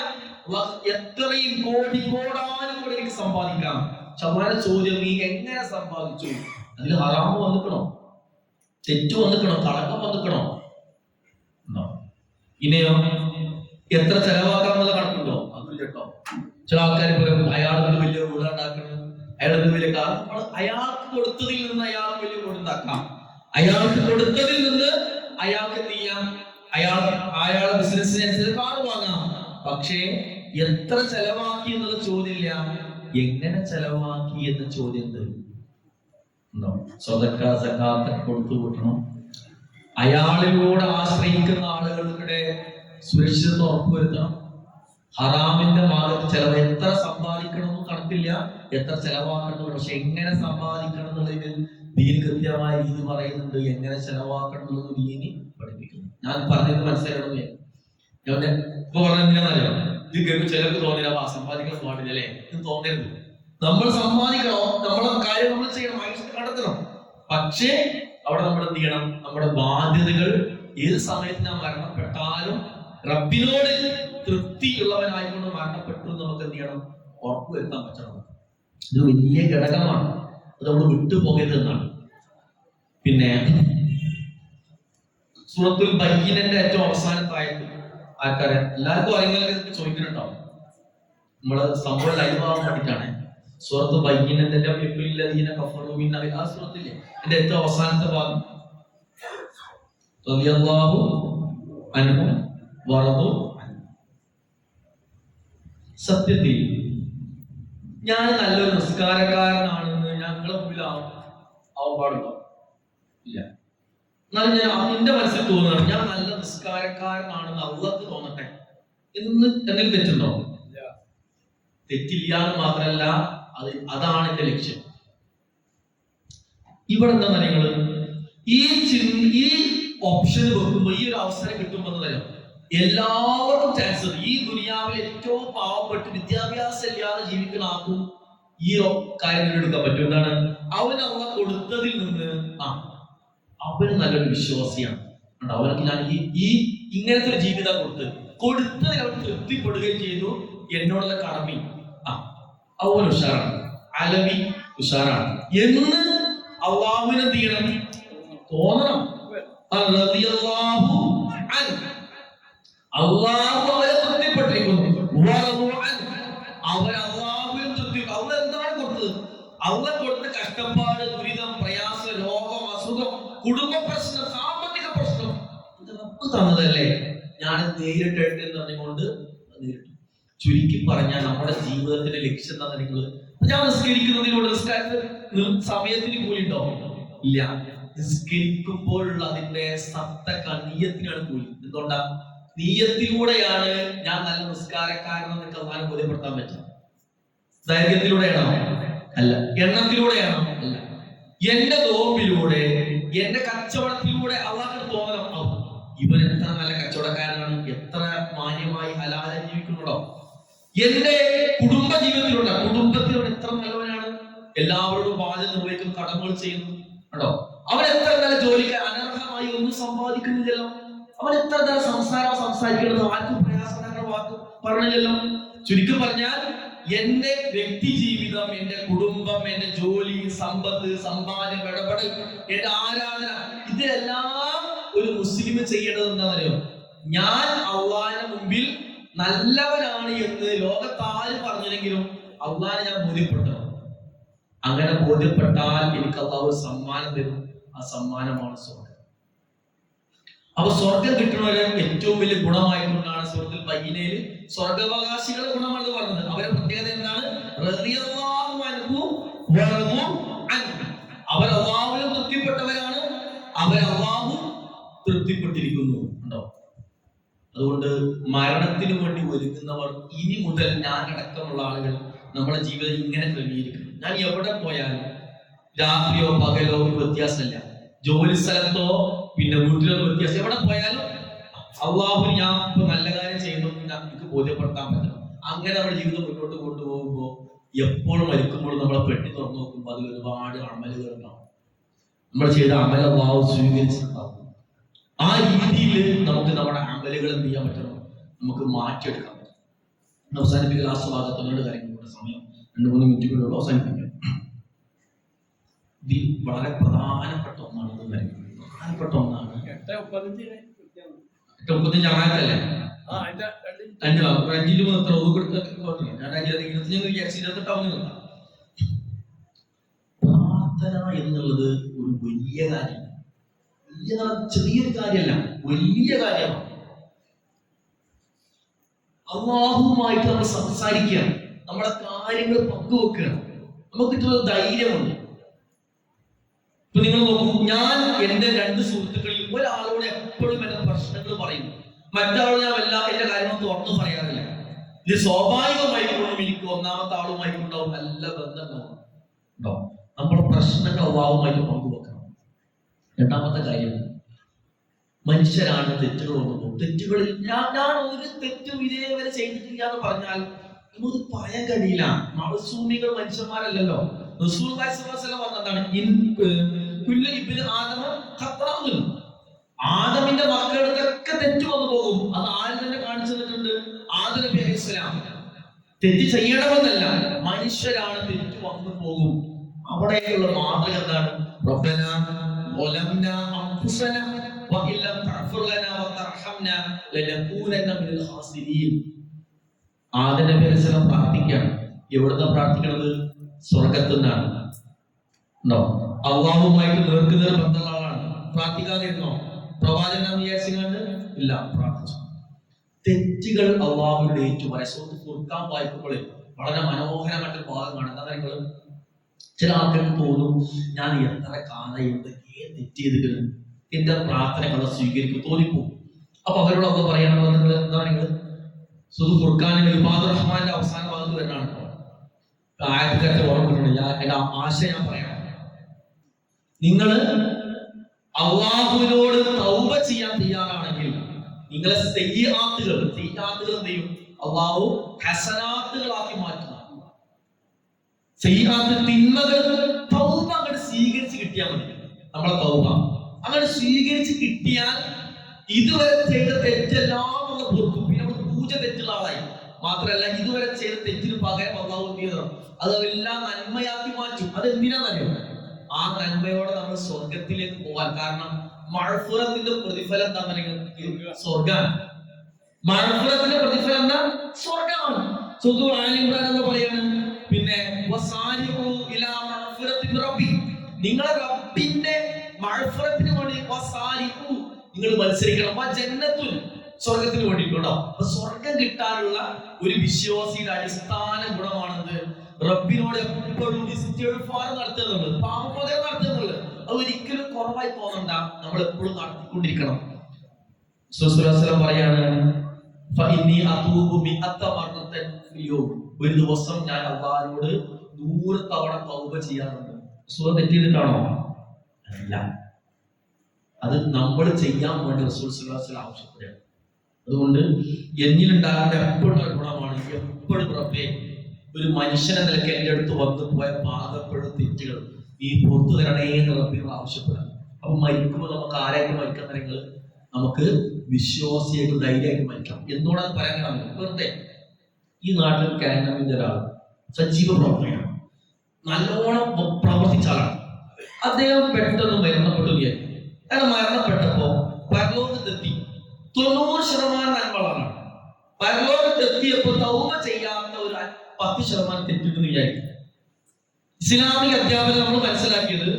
എത്രയും കോടാനും കൂടെ എനിക്ക് സമ്പാദിക്കാം. ശവാന ചോദ്യം, നീ എങ്ങനെ സമ്പാദിച്ചു? അതിൽ ഹറാമ് വന്നിക്കണോ? തെറ്റ് വന്നിക്കണോ? കളക്കം വന്നിക്കണോ? ഇനിയോ എത്ര ചെലവാക്കാമെന്നുള്ള കണക്കുണ്ടോ? അതും കേട്ടോ. ചില ആൾക്കാർ പറയും അയാൾക്ക് വലിയ വീടുണ്ടാക്കണം, അയാൾക്ക് വലിയ കാർ. അയാൾക്ക് കൊടുത്തതിൽ നിന്ന് അയാൾക്ക് വലിയ വീടുണ്ടാക്കാം. അയാൾക്ക് കൊടുത്തതിൽ നിന്ന് അയാൾക്ക് എന്ത് ചെയ്യാം? അയാളുടെ ബിസിനസ്സിനനുസരിച്ച് കാർ വാങ്ങാം. പക്ഷേ എത്ര ചെലവാക്കി എന്നുള്ള ചോദ്യമില്ല, എങ്ങനെ ചെലവാക്കി എന്ന ചോദ്യം തരും. സ്വതക്ക സക്കാത്തൊക്കെ കൊടുത്തു കൂട്ടണം. അയാളിലൂടെ ആശ്രയിക്കുന്ന ആളുകളുടെ സുരക്ഷിതത്വം ഉറപ്പുവരുത്തണം. ഹറാമിന്റെ ഭാഗത്ത് ചെലവ് എത്ര സമ്പാദിക്കണമെന്ന് കണക്കില്ല, എത്ര ചെലവാക്കണം, പക്ഷെ എങ്ങനെ സമ്പാദിക്കണം എന്നുള്ളതിന് ദീൻ കൃത്യമായ രീതി പറയുന്നുണ്ട്. എങ്ങനെ ചെലവാക്കണം എന്നുള്ളത് ദീനി പഠിപ്പിക്കുന്നു. ഞാൻ പറഞ്ഞത് മനസ്സിലാക്കണമെന്നേ. ഞാൻ ഇപ്പൊ പറഞ്ഞറിയാം, ഇത് കേൾക്കും ചിലർക്ക് തോന്നില്ല സമ്പാദിക്കാൻ പാടില്ല അല്ലേ, ഇത് തോന്നരുത്. നമ്മൾ സമ്പാദിക്കണോ, നമ്മളെ കാര്യം നമ്മൾ ചെയ്യണം, ആവശ്യത്തിന് കണ്ടെത്തണം. പക്ഷേ അവിടെ നമ്മൾ എന്ത് ചെയ്യണം, നമ്മുടെ ബാധ്യതകൾ ഏത് സമയത്ത് ഞാൻ മരണപ്പെട്ടാലും റബ്ബിനോട് തൃപ്തിയുള്ളവനായിക്കൊണ്ട് മരണപ്പെട്ടു നമുക്ക് എന്ത് ചെയ്യണം, ഉറപ്പുവരുത്താൻ പറ്റണം. ഇത് വലിയ ഘടകമാണ്, അത് നമ്മൾ വിട്ടുപോകരുത് എന്നാണ്. പിന്നെ സൂറത്തുൽ ബയ്യിനന്റെ ഏറ്റവും അവസാനത്തെ ആയത്ത് ആൾക്കാരെ എല്ലാവർക്കും അറിയുന്നവർക്ക് ചോദിക്കുന്നുണ്ടാവും. നമ്മള് സംഭവം ലൈവാകാൻ വേണ്ടിയിട്ടാണ്. സൂറത്ത് ബയ്യിനന്റെ ആ സൂറത്തില്ലേ, എന്റെ ഏറ്റവും അവസാനത്തെ ഭാഗം റളിയല്ലാഹു അൻഹു വറദു അൻഹു. സത്യത്തിൽ ഞാൻ നല്ലൊരു നിസ്കാരക്കാരനാണെന്ന് ഞങ്ങളെ മുമ്പിൽ ആവാൻ പാടുണ്ടോ? ഇല്ല. എന്നാലും ഞാൻ എന്റെ മനസ്സിൽ തോന്നുകയാണ് ഞാൻ നല്ല നിസ്കാരക്കാരനാണെന്ന് അള്ളാഹ്ക്ക് തോന്നട്ടെ എന്തെങ്കിലും തെറ്റുണ്ടോ? തെറ്റില്ല എന്ന് മാത്രമല്ല, അതാണ് എന്റെ ലക്ഷ്യം. ഇവിടെ എന്താ നിങ്ങള് ഈ ഓപ്ഷൻ വെക്കുമ്പോ, ഈ ഒരു അവസരം കിട്ടുമ്പോൾ തരാം എല്ലാവർക്കും ചാൻസ്. ഈ ദുനിയാവിൽ ഏറ്റവും പാവപ്പെട്ട് വിദ്യാഭ്യാസം ഇല്ലാതെ ജീവിക്കുന്ന ആർക്കും ഈ കാര്യം എടുക്കാൻ പറ്റും. എന്താണ്, അവന് അവ കൊടുത്തതിൽ നിന്ന് അവന് നല്ലൊരു വിശ്വാസിയാണ്. അവനക്ക് ഞാൻ ഈ ഇങ്ങനത്തെ ഒരു ജീവിതം കൊടുത്തതിൽ അവൻ തൃപ്തിപ്പെടുകയും ചെയ്തു. എന്നോടുള്ള കടമി അവൻ ഉഷാറാണ്, അലവി ഉഷാറാണ് എന്ന് അള്ളാഹുവിനെ എന്ത് ചെയ്യണം, തോന്നണം. അള്ളാഹു അവരെ തൃപ്തിപ്പെട്ടിരിക്കുന്നു. അവർ അള്ളാഹുവിനെ തൃപ്തി. അവൾ എന്താണ് കൊടുത്തത്? അവൾ കൊടുത്ത കഷ്ടപ്പാട്, ദുരിതം, പ്രയാസം, രോഗം, അസുഖം, കുടുംബ പ്രശ്നം, സാമ്പത്തിക പ്രശ്നം, ഇത് റബ്ബ് തന്നതല്ലേ, ഞാൻ നേരിട്ടെടുത്ത് എന്ന് പറഞ്ഞുകൊണ്ട് നേരിട്ടു. ചുരുക്കി പറഞ്ഞാൽ നമ്മുടെ ജീവിതത്തിന്റെ ലക്ഷ്യം എന്താ? നിങ്ങൾ ഞാൻ നിസ്കരിക്കുന്നതിലൂടെ നിസ്കാരത്തിന് സമയത്തിന് കൂലി ഉണ്ടോ? ഇല്ല. നിസ്കരിക്കുമ്പോഴുള്ള അതിന്റെ നീയത്തിനാണ് കൂലി. എന്തുകൊണ്ടാ? നീയത്തിലൂടെയാണ് ഞാൻ നല്ല നിസ്കാരക്കാരനെന്ന് അള്ളാഹുവിനെ ബോധ്യപ്പെടുത്താൻ പറ്റും. ദൈർഘ്യത്തിലൂടെയാണോ? അല്ല. എണ്ണത്തിലൂടെയാണോ? അല്ല. എന്റെ നോമ്പിലൂടെ, എന്റെ കച്ചവടത്തിലൂടെ അള്ളാഹുവിന് തോന്നണം, ഇവൻ എത്ര നല്ല കച്ചവടക്കാരനാണ്, എത്ര മാന്യമായി ഹലാല ജീവിക്കുന്നുണ്ടോ. എന്റെ കുടുംബ ജീവിതത്തിലൂടെ, കുടുംബത്തിലൂടെ എത്ര നല്ലവനാണ്, എല്ലാവരോടും ബാധ്യത നിർവഹിക്കുന്ന, കടമകൾ ചെയ്യുന്നു കേട്ടോ. അവൻ എത്ര നല്ല ജോലിക്ക് അനർഹമായി ഒന്നും സമ്പാദിക്കുന്നില്ലല്ലോ. അവൻ എത്ര നല്ല സംസാരിക്കുന്നത്, ആർക്കും പ്രയാസകരമായ വാക്ക് പറഞ്ഞില്ലല്ലോ. ചുരുക്കി പറഞ്ഞാൽ എന്റെ വ്യക്തി ജീവിതം, എന്റെ കുടുംബം, എന്റെ ജോലി, സമ്പത്ത്, സമ്പാദ്യം, ഇടപെടൽ, എന്റെ ആരാധന, ഇതെല്ലാം ഒരു മുസ്ലിം ചെയ്യേണ്ടത് എന്താണെന്നറിയോ? ഞാൻ അള്ളാഹിന്റെ മുമ്പിൽ നല്ലവനാണ് എന്ന് ലോകത്താരും പറഞ്ഞില്ലെങ്കിലും അള്ളാഹിനെ ഞാൻ ബോധ്യപ്പെടുത്തണം. അങ്ങനെ ബോധ്യപ്പെട്ടാൽ എനിക്ക് അള്ളാഹു സമ്മാനം തരും. ആ സമ്മാനമാണ് സ്വർഗം. അപ്പൊ സ്വർഗം കിട്ടുന്നവരെ ഏറ്റവും വലിയ ഗുണമായിക്കൊണ്ടാണ് സൂറത്തുൽ ബയ്യിനയിൽ സ്വർഗാവകാശികളുടെ ഗുണമാണ് പറഞ്ഞത്. അവരുടെ പ്രത്യേകത എന്താണ്? റളിയല്ലാഹു അൻഹു വറദു അൻഹു. അവർ അള്ളാഹുവിനെ തൃപ്തിപ്പെട്ടവരാണ്, അവർ അള്ളാഹു തൃപ്തിപ്പെട്ടിരിക്കുന്നു. ഉണ്ടോ? അതുകൊണ്ട് മരണത്തിന് വേണ്ടി ഒരുങ്ങുന്നവർ ഇനി മുതൽ ഞാനടക്കമുള്ള ആളുകൾ നമ്മുടെ ജീവിതം ഇങ്ങനെ ക്രമീകരിക്കണം. ഞാൻ എവിടെ പോയാലും രാത്രിയോ പകലോ ഒരു വ്യത്യാസമില്ല, ജോലി സ്ഥലത്തോ പിന്നെ വീട്ടിലോ വ്യത്യാസം, എവിടെ പോയാലും അള്ളാഹു ഞാൻ ഇപ്പൊ നല്ല കാര്യം ചെയ്യുന്നു എനിക്ക് ബോധ്യപ്പെടുത്താൻ പറ്റണം. അങ്ങനെ നമ്മുടെ ജീവിതം മുന്നോട്ട് കൊണ്ടുപോകുമ്പോൾ എപ്പോഴും മരിക്കുമ്പോൾ നമ്മളെ പെട്ടി തുറന്നു നോക്കുമ്പോൾ അതിൽ ഒരുപാട് അമലുകൾ ഉണ്ടാവും. നമ്മൾ ചെയ്ത അമൽ അള്ളാഹു സ്വീകരിച്ചിട്ടുണ്ടാവും. ആ രീതിയിൽ നമുക്ക് നമ്മുടെ അമലുകൾ എന്ത് ചെയ്യാൻ പറ്റണം, നമുക്ക് മാറ്റിയെടുക്കാൻ പറ്റും. അവസാനിപ്പിക്കുന്ന ലാസ്റ്റ് ഭാഗത്തോട് കാര്യങ്ങളുടെ സമയം 2-3 മിനിറ്റുകളിലൂടെ അവസാനിപ്പിക്കാം. ഇതിൽ വളരെ പ്രധാനപ്പെട്ട ഒന്നാണ്, പ്രധാനപ്പെട്ട ഒന്നാണ് 8:35 ജമാഅത്തല്ലേ? 5 എത്ര പ്രാർത്ഥന എന്നുള്ളത് ഒരു വലിയ കാര്യം, ചെറിയൊരു കാര്യമല്ല, വലിയ കാര്യമാണ്. അല്ലാഹുവുമായിട്ട് നമ്മൾ സംസാരിക്കുകയാണ്, നമ്മുടെ കാര്യങ്ങൾ പങ്കുവെക്കുകയാണ്, നമുക്ക് കിട്ടുന്ന ധൈര്യമുണ്ട്. ഇപ്പൊ നിങ്ങൾ നോക്കൂ, ഞാൻ എന്റെ 2 സുഹൃത്തുക്കളിൽ ഒരാളോട് എപ്പോഴും എന്റെ പ്രശ്നങ്ങൾ പറയും, മറ്റാളോട് ഞാൻ എന്റെ കാര്യങ്ങൾ തുറന്നു പറയാറില്ല. ഇത് സ്വാഭാവികമായിക്കൊണ്ടും എനിക്ക് ഒന്നാമത്തെ ആളുമായിട്ടുണ്ടാവും നല്ല ബന്ധം ഉണ്ടാവും. നമ്മുടെ പ്രശ്നങ്ങൾ അള്ളാഹുമായിട്ട് പങ്കുവെക്കണം. രണ്ടാമത്തെ കാര്യം, മനുഷ്യരാണ്, തെറ്റുകൾ വന്നു. തെറ്റുകളിൽ ഞാൻ ഒരു തെറ്റും ഇതേവരെ ചെയ്തിട്ടില്ല എന്ന് പറഞ്ഞാൽ നമുക്ക് പറയാൻ കഴിയില്ല. മഅസൂമികൾ മനുഷ്യന്മാരല്ലല്ലോ. റസൂലുള്ളാഹി സ്വല്ലല്ലാഹു അലൈഹി വസല്ലം പറഞ്ഞതാണ്, ആദമിന്റെ മക്കളുടെയൊക്കെ തെറ്റ് വന്നു പോകും. അത് ആര് തന്നെ കാണിച്ചു തന്നിട്ടുണ്ട്? ആദം നബി അലൈഹിസ്സലാം. തെറ്റ് ചെയ്യണമെന്നല്ല, മനുഷ്യരാണ്, തെറ്റ് വന്നു പോകും. അവിടെയുള്ള മാതൃക എന്താണ്? റബ്ബനാ വലംനാ അൻഫുസനാ വഇൻ ലം തഗ്ഫിർ ലനാ വതർഹംനാ ലനകൂനന്ന മിനൽ ഖാസിരീൻ. ആദം നബി അലൈഹിസ്സലാം പ്രാർത്ഥിക്കുകയാണ്. എവിടുന്നാ പ്രാർത്ഥിക്കുന്നത്? സ്വർഗത്തിൽ നിന്നാണ്. ഉണ്ടോ? അള്ളാഹുമായിട്ട് നേർക്കുനേർ ബന്ധമുള്ള ആളാണ്. പ്രാർത്ഥിക്കാതിരുന്നോ? പ്രവാചകൻ വിചാരിച്ചുകൊണ്ട് ഇല്ല, പ്രാർത്ഥിച്ചു. തെറ്റുകൾ അള്ളാഹുവിന്റെ ഏറ്റുപറയാൻ സൂറത്തുൽ ഫുർഖാൻ വായിക്കുമ്പോൾ വളരെ മനോഹരമായിട്ട് ഭാഗമാണ്. എന്താ നിങ്ങൾ, ചില ആൾക്കാർക്ക് തോന്നും ഞാൻ എത്ര കാലം എന്തൊക്കെ തെറ്റ് ചെയ്തിട്ട് എന്റെ പ്രാർത്ഥനകളെ സ്വീകരിക്കും തോന്നിപ്പോ. അപ്പൊ അവരോട് അത് പറയാനുള്ള നിങ്ങൾ എന്താ, നിങ്ങൾ സൂറത്തുൽ ഫുർഖാനിൽ ഇബാദുർ റഹ്മാന്റെ അവസാന ഭാഗത്ത് തന്നെയാണ് ആയത്തുകാരുടെ ഓർമ്മ. എന്റെ ആശയം ഞാൻ പറയാം. നിങ്ങള് അള്ളാഹുവിനോട് തൗബ ചെയ്യാൻ തയ്യാറാണെങ്കിൽ നിങ്ങളെ സയ്യിആത്തുകൾ എന്ത് ചെയ്യും? അള്ളാഹു ഹസനാത്തുകളാക്കി മാറ്റുക. സയ്യിആത്ത്, തിന്മകൾ, തൗബ അങ്ങോട്ട് സ്വീകരിച്ച് കിട്ടിയാൽ മതി. നമ്മളെ തൗബ അങ്ങനെ സ്വീകരിച്ച് കിട്ടിയാൽ ഇതുവരെ ചെയ്ത തെറ്റെല്ലാം നമ്മൾ പൊറുക്കും. പിന്നെ നമ്മൾ പൂജ തെറ്റുള്ള ആളായി. മാത്രമല്ല, ഇതുവരെ ചെയ്ത തെറ്റിന് പകരം അള്ളാഹു എന്ത് ചെയ്യണം? അതെല്ലാം നന്മയാക്കി മാറ്റും. അതെന്തിനാണെന്നറിയോ? ആ നന്മയോടെ നമ്മൾ സ്വർഗത്തിലേക്ക് പോകാൻ. കാരണം മഅ്ഫിറത്തിന്റെ പ്രതിഫലം എന്താ പറയുക? സ്വർഗമാണ്. മഅ്ഫിറത്തിന്റെ പ്രതിഫലം എന്താ? സ്വർഗമാണ്. സൂറത്തുൽ ആലി ഇംറാൻ എന്ന് പറയാണ്. പിന്നെ വസാരിഉ ഇലാ മഅ്ഫിറത്തി റബ്ബി, നിങ്ങളെ റബ്ബിന്റെ മഅ്ഫിറത്തിന് വേണ്ടി വസാരിഉ, നിങ്ങൾ മത്സരിക്കണം. ജന്നത്തുൽ, സ്വർഗത്തിന് വേണ്ടിയിട്ടുണ്ടോ? അപ്പൊ സ്വർഗം കിട്ടാനുള്ള ഒരു വിശ്വാസിയുടെ അടിസ്ഥാന ഗുണമാണെന്ന് റബ്ബിനോട് എപ്പോഴും ഇസ്തിഗ്ഫാർ നടത്തുന്നുള്ളത്, പാപമോചനം നടത്തുന്നുള്ളത്. അത് ഒരിക്കലും കുറവായി തോന്നണ്ട, നമ്മൾ എപ്പോഴും നടത്തിക്കൊണ്ടിരിക്കണം. റസൂലുള്ളാഹി പറയാണ്, ഫഇന്നി അതൂബു മിഅത മറത്തൻ ഫിൽയൗം, ഒരു ദിവസം ഞാൻ അല്ലാഹുവോട് 100 തവണ തൗബ ചെയ്യാറുണ്ട്. റസൂൽ തെറ്റിയിട്ടാണോ? അല്ല, അത് നമ്മൾ ചെയ്യാൻ വേണ്ടി റസൂലുള്ളാഹി ആവശ്യപ്പെടുകയാണ്. അതുകൊണ്ട് എന്നിലുണ്ടാകേണ്ട എപ്പോഴും ഒരു ഗുണമാണ്, എപ്പോഴും റബ്ബേ ഒരു മനുഷ്യനെ നിലയ്ക്ക് എന്റെ അടുത്ത് വന്നു പോയ പാകപ്പെടുന്ന തെറ്റുകൾ നീ പുറത്തു തരണേ എന്ന് റബ്ബിനോട് ആവശ്യപ്പെടാം. അപ്പൊ മരിക്കുമ്പോൾ നമുക്ക് ആരായിട്ട് മരിക്കാൻ നിങ്ങൾ നമുക്ക് വിശ്വാസിയായിട്ട് ധൈര്യമായിട്ട് മരിക്കാം. എന്തുകൊണ്ടാണ് പറയാൻ? വെറുതെ ഈ നാട്ടിൽ കാനമിന്റെ ഒരാൾ സജീവ പ്രവർത്തകനാണ്, നല്ലോണം പ്രവർത്തിച്ച ആളാണ്. അദ്ദേഹം പെട്ടെന്ന് മരണപ്പെട്ടു. അയാൾ മരണപ്പെട്ടപ്പോ പരലോകത്തെത്തി. 90% നന്മകളാണ്. പരലോകത്തെത്തിയപ്പോ തൗബ ചെയ്യാത്ത ഒരു 10% തെറ്റിട്ടെന്ന് വിചാരിക്കും. ഇസ്ലാമിക അധ്യാപനം നമ്മൾ മനസ്സിലാക്കിയത്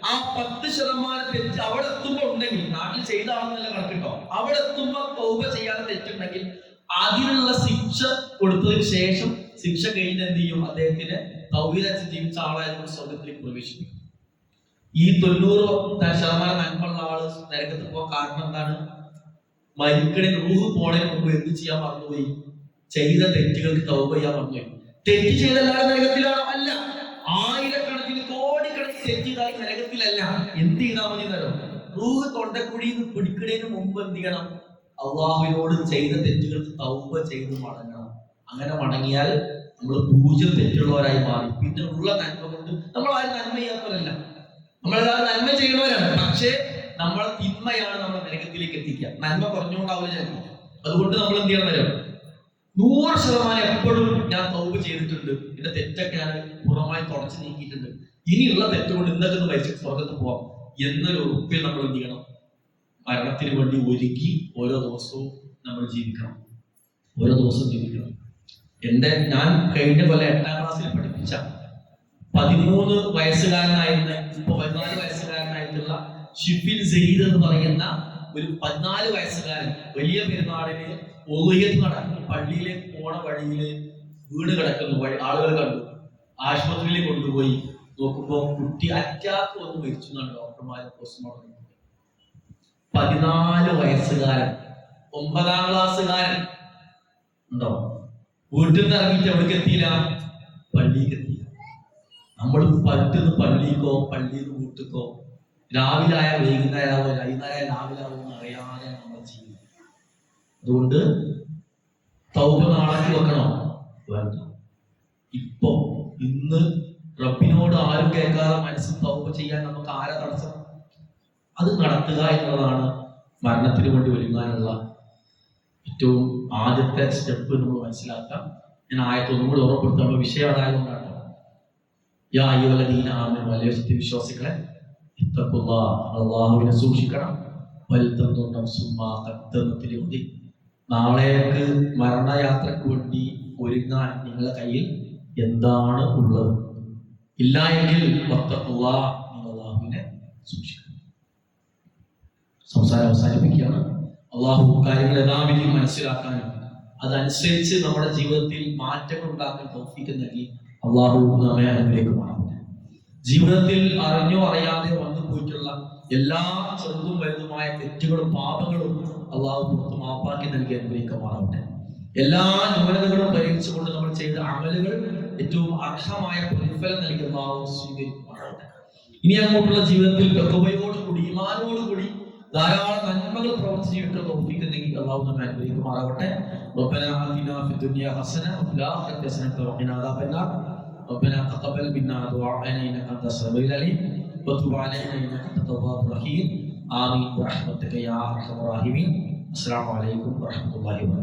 ആ 10% തെറ്റ് അവിടെ എത്തുമ്പോ ഉണ്ടെങ്കിൽ, നാട്ടിൽ ചെയ്താണെന്നല്ല കണക്കിട്ടോ, അവിടെ എത്തുമ്പോ തൗബ ചെയ്യാതെ തെറ്റുണ്ടെങ്കിൽ അതിനുള്ള ശിക്ഷ കൊടുത്തതിന് ശേഷം ശിക്ഷ കഴിഞ്ഞ് എന്ത് ചെയ്യും? അദ്ദേഹത്തിന് തൗഹീദ് ജീവിച്ച ആളായതുകൊണ്ട് സ്വർഗത്തിലേക്ക് പ്രവേശിക്കും. ഈ 90% നന്മയുള്ള ആള് നരകത്തിൽ പോകാൻ കാരണം എന്താണ്? മരിക്കണേ റൂഹ് പോണതിന് മുമ്പ് എന്ത് ചെയ്യാൻ മറന്നുപോയി? ചെയ്ത തെറ്റുകൾക്ക് തൗബ ചെയ്യാൻ മറന്നുപോയി. തെറ്റ് ചെയ്ത എല്ലാവരും നരകത്തിലാണോ? അല്ല. ആയിരക്കണക്കിന് കോടിക്കണക്കിന് തെറ്റ് ചെയ്താൽ നരകത്തിലല്ല. എന്ത് ചെയ്താൽ മതി തരോ? റൂഹ് തൊണ്ടക്കുഴിയിൽ നിന്ന് പിടിക്കണേന് മുമ്പ് എന്ത് ചെയ്യണം? അള്ളാഹുവിനോട് ചെയ്ത തെറ്റുകൾക്ക് തൗബ ചെയ്ത് മടങ്ങണം. അങ്ങനെ മടങ്ങിയാൽ നമ്മൾ 0 തെറ്റുള്ളവരായി മാറി. പിന്നെ ഉള്ള നന്മ കൊണ്ട് നമ്മൾ ആരും നന്മ ചെയ്യാത്തവരല്ല, നമ്മളെല്ലാവരും നന്മ ചെയ്യുന്നവരാണ്. പക്ഷേ നമ്മളെ തിന്മയാണ് നമ്മളെ നരകത്തിലേക്ക് എത്തിക്കുക. നന്മ കുറഞ്ഞുകൊണ്ടാവില്ല. അതുകൊണ്ട് നമ്മൾ എന്ത് ചെയ്യണം വരും? 100% എപ്പോഴും ഞാൻ തൗബ ചെയ്തിട്ടുണ്ട്, എന്റെ തെറ്റൊക്കെ ഞാൻ പൂർണ്ണമായി തുടച്ചു നീക്കിയിട്ടുണ്ട്, ഇനിയുള്ള തെറ്റുകൊണ്ട് ഇന്നൊക്കെ മരിച്ചിട്ട് സ്വർഗത്ത് പോവാം എന്നൊരു ഉറപ്പിൽ നമ്മൾ എന്ത് ചെയ്യണം? മരണത്തിന് വേണ്ടി ഒരുക്കി ഓരോ ദിവസവും നമ്മൾ ജീവിക്കണം. ഓരോ ദിവസവും ജീവിക്കണം. ഞാൻ കഴിഞ്ഞ പോലെ 8ാം ക്ലാസ്സിൽ പഠിപ്പിച്ച 13 വയസ്സുകാരനായിരുന്ന, ഇപ്പൊ 14 വയസ്സുകാരനായിട്ടുള്ള ഷിഫിൽ സെയ്ദ് എന്ന് പറയുന്ന ഒരു 14 വയസ്സുകാരൻ വലിയ പെരുന്നാളിന് പള്ളിയിലേക്ക് പോണ വഴിയില് വീട് കിടക്കുന്നു. ആളുകൾ കണ്ടു, ആശുപത്രിയിൽ കൊണ്ടുപോയി നോക്കുമ്പോ കുട്ടി അറ്റാക്ക് വന്ന് മരിച്ചു എന്നാണ് ഡോക്ടർമാർ പോസ്റ്റ്മോർട്ടം. 14 വയസ്സുകാരൻ, 9ാം ക്ലാസ്സുകാരൻ ഉണ്ടോ, വീട്ടിൽ നിന്ന് ഇറങ്ങിയിട്ട് എവിടേക്ക് എത്തിയില്ല, പള്ളിക്ക് എത്തിയില്ല. നമ്മൾ പറ്റുന്ന പള്ളിക്കോ പള്ളിയിൽ നിന്ന് വീട്ടിക്കോ രാവിലെ ആയ വൈകുന്നേരമാവോ വൈകുന്നേരം രാവിലെ ആവോ എന്ന് അറിയാതെ നമ്മൾ ചെയ്യും. അതുകൊണ്ട് തൗബ നാളേക്ക് വെക്കണോ? വേണ്ട. ഇപ്പൊ ഇന്ന് റബ്ബിനോട് ആരും കേൾക്കാതെ മനസ്സിൽ തൗബ ചെയ്യാൻ നമുക്ക് ആരെ തടസ്സം? അത് നടത്തുക എന്നുള്ളതാണ് മരണത്തിന് വേണ്ടി ഒരുങ്ങാനുള്ള ഏറ്റവും ആദ്യത്തെ സ്റ്റെപ്പ് നമ്മൾ മനസ്സിലാക്കാം. ഞാൻ ആയത്ത് ഒന്നും കൂടി ഓർമ്മപ്പെടുത്താൻ, നമ്മുടെ വിഷയം അതായതുകൊണ്ടാണ്. യാ അയ്യുഹല്ലദീന ആമനൂ, അല്ലയോ സത്യവിശ്വാസികളെ, ഇത്തഖുല്ലാഹ്, അല്ലാഹുവിനെ സൂക്ഷിക്കണം. വൽതൻദുർ നഫ്സും മാ ഖദ്ദമത് ലിഗദ്, നാളേക്ക് മരണയാത്രക്ക് വേണ്ടി ഒരുങ്ങാൻ നിങ്ങളുടെ കയ്യിൽ എന്താണ് ഉള്ളത്. ഇല്ല എങ്കിൽ വത്തഖുല്ലാഹ്, നിങ്ങൾ അല്ലാഹുവിനെ സൂക്ഷിക്കണം. സംസാരം അവസാനിപ്പിക്കുകയാണ്. അള്ളാഹു കാര്യങ്ങൾ യഥാവിധിയും മനസ്സിലാക്കാനും അതനുസരിച്ച് നമ്മുടെ ജീവിതത്തിൽ മാറ്റങ്ങൾ ഉണ്ടാക്കാൻ തൗഫീഖ് നൽകി അള്ളാഹു നമ്മെ അനുഗ്രഹിക്കുമാറാവട്ടെ. ജീവിതത്തിൽ അറിഞ്ഞോ അറിയാതെ വന്നു പോയിട്ടുള്ള എല്ലാ ചെറുതും വലുതുമായ തെറ്റുകളും പാപങ്ങളും അള്ളാഹു പുറത്ത് മാപ്പാക്കി നൽകി അനുഗ്രഹിക്കുമാറാവട്ടെ. എല്ലാ ന്യൂനതകളും പരിഹരിച്ചുകൊണ്ട് നമ്മൾ ചെയ്ത അമലുകൾ ഏറ്റവും അർഹമായ പ്രതിഫലം നൽകി അള്ളാഹു സ്വീകരിക്കുമാറാവട്ടെ. ഇനി അങ്ങോട്ടുള്ള ജീവിതത്തിൽ തഖ്വയോടുകൂടി ഈമാനോടുകൂടി ധാരാളം നന്മകൾ പ്രവർത്തിച്ച് ജീവിക്കാൻ തൗഫീഖ് നൽകി അള്ളാഹു നമ്മെ അനുഗ്രഹിക്കുമാറാവട്ടെ. ربنا آتنا في الدنيا حسنة وفي الآخرة حسنة وقنا عذاب النار. ربنا تقبل منا دعاءنا إنك أنت السميع العليم وتب علينا إنك أنت التواب الرحيم. آمين برحمتك يا أرحم الراحمين. السلام عليكم ورحمة الله وبركاته.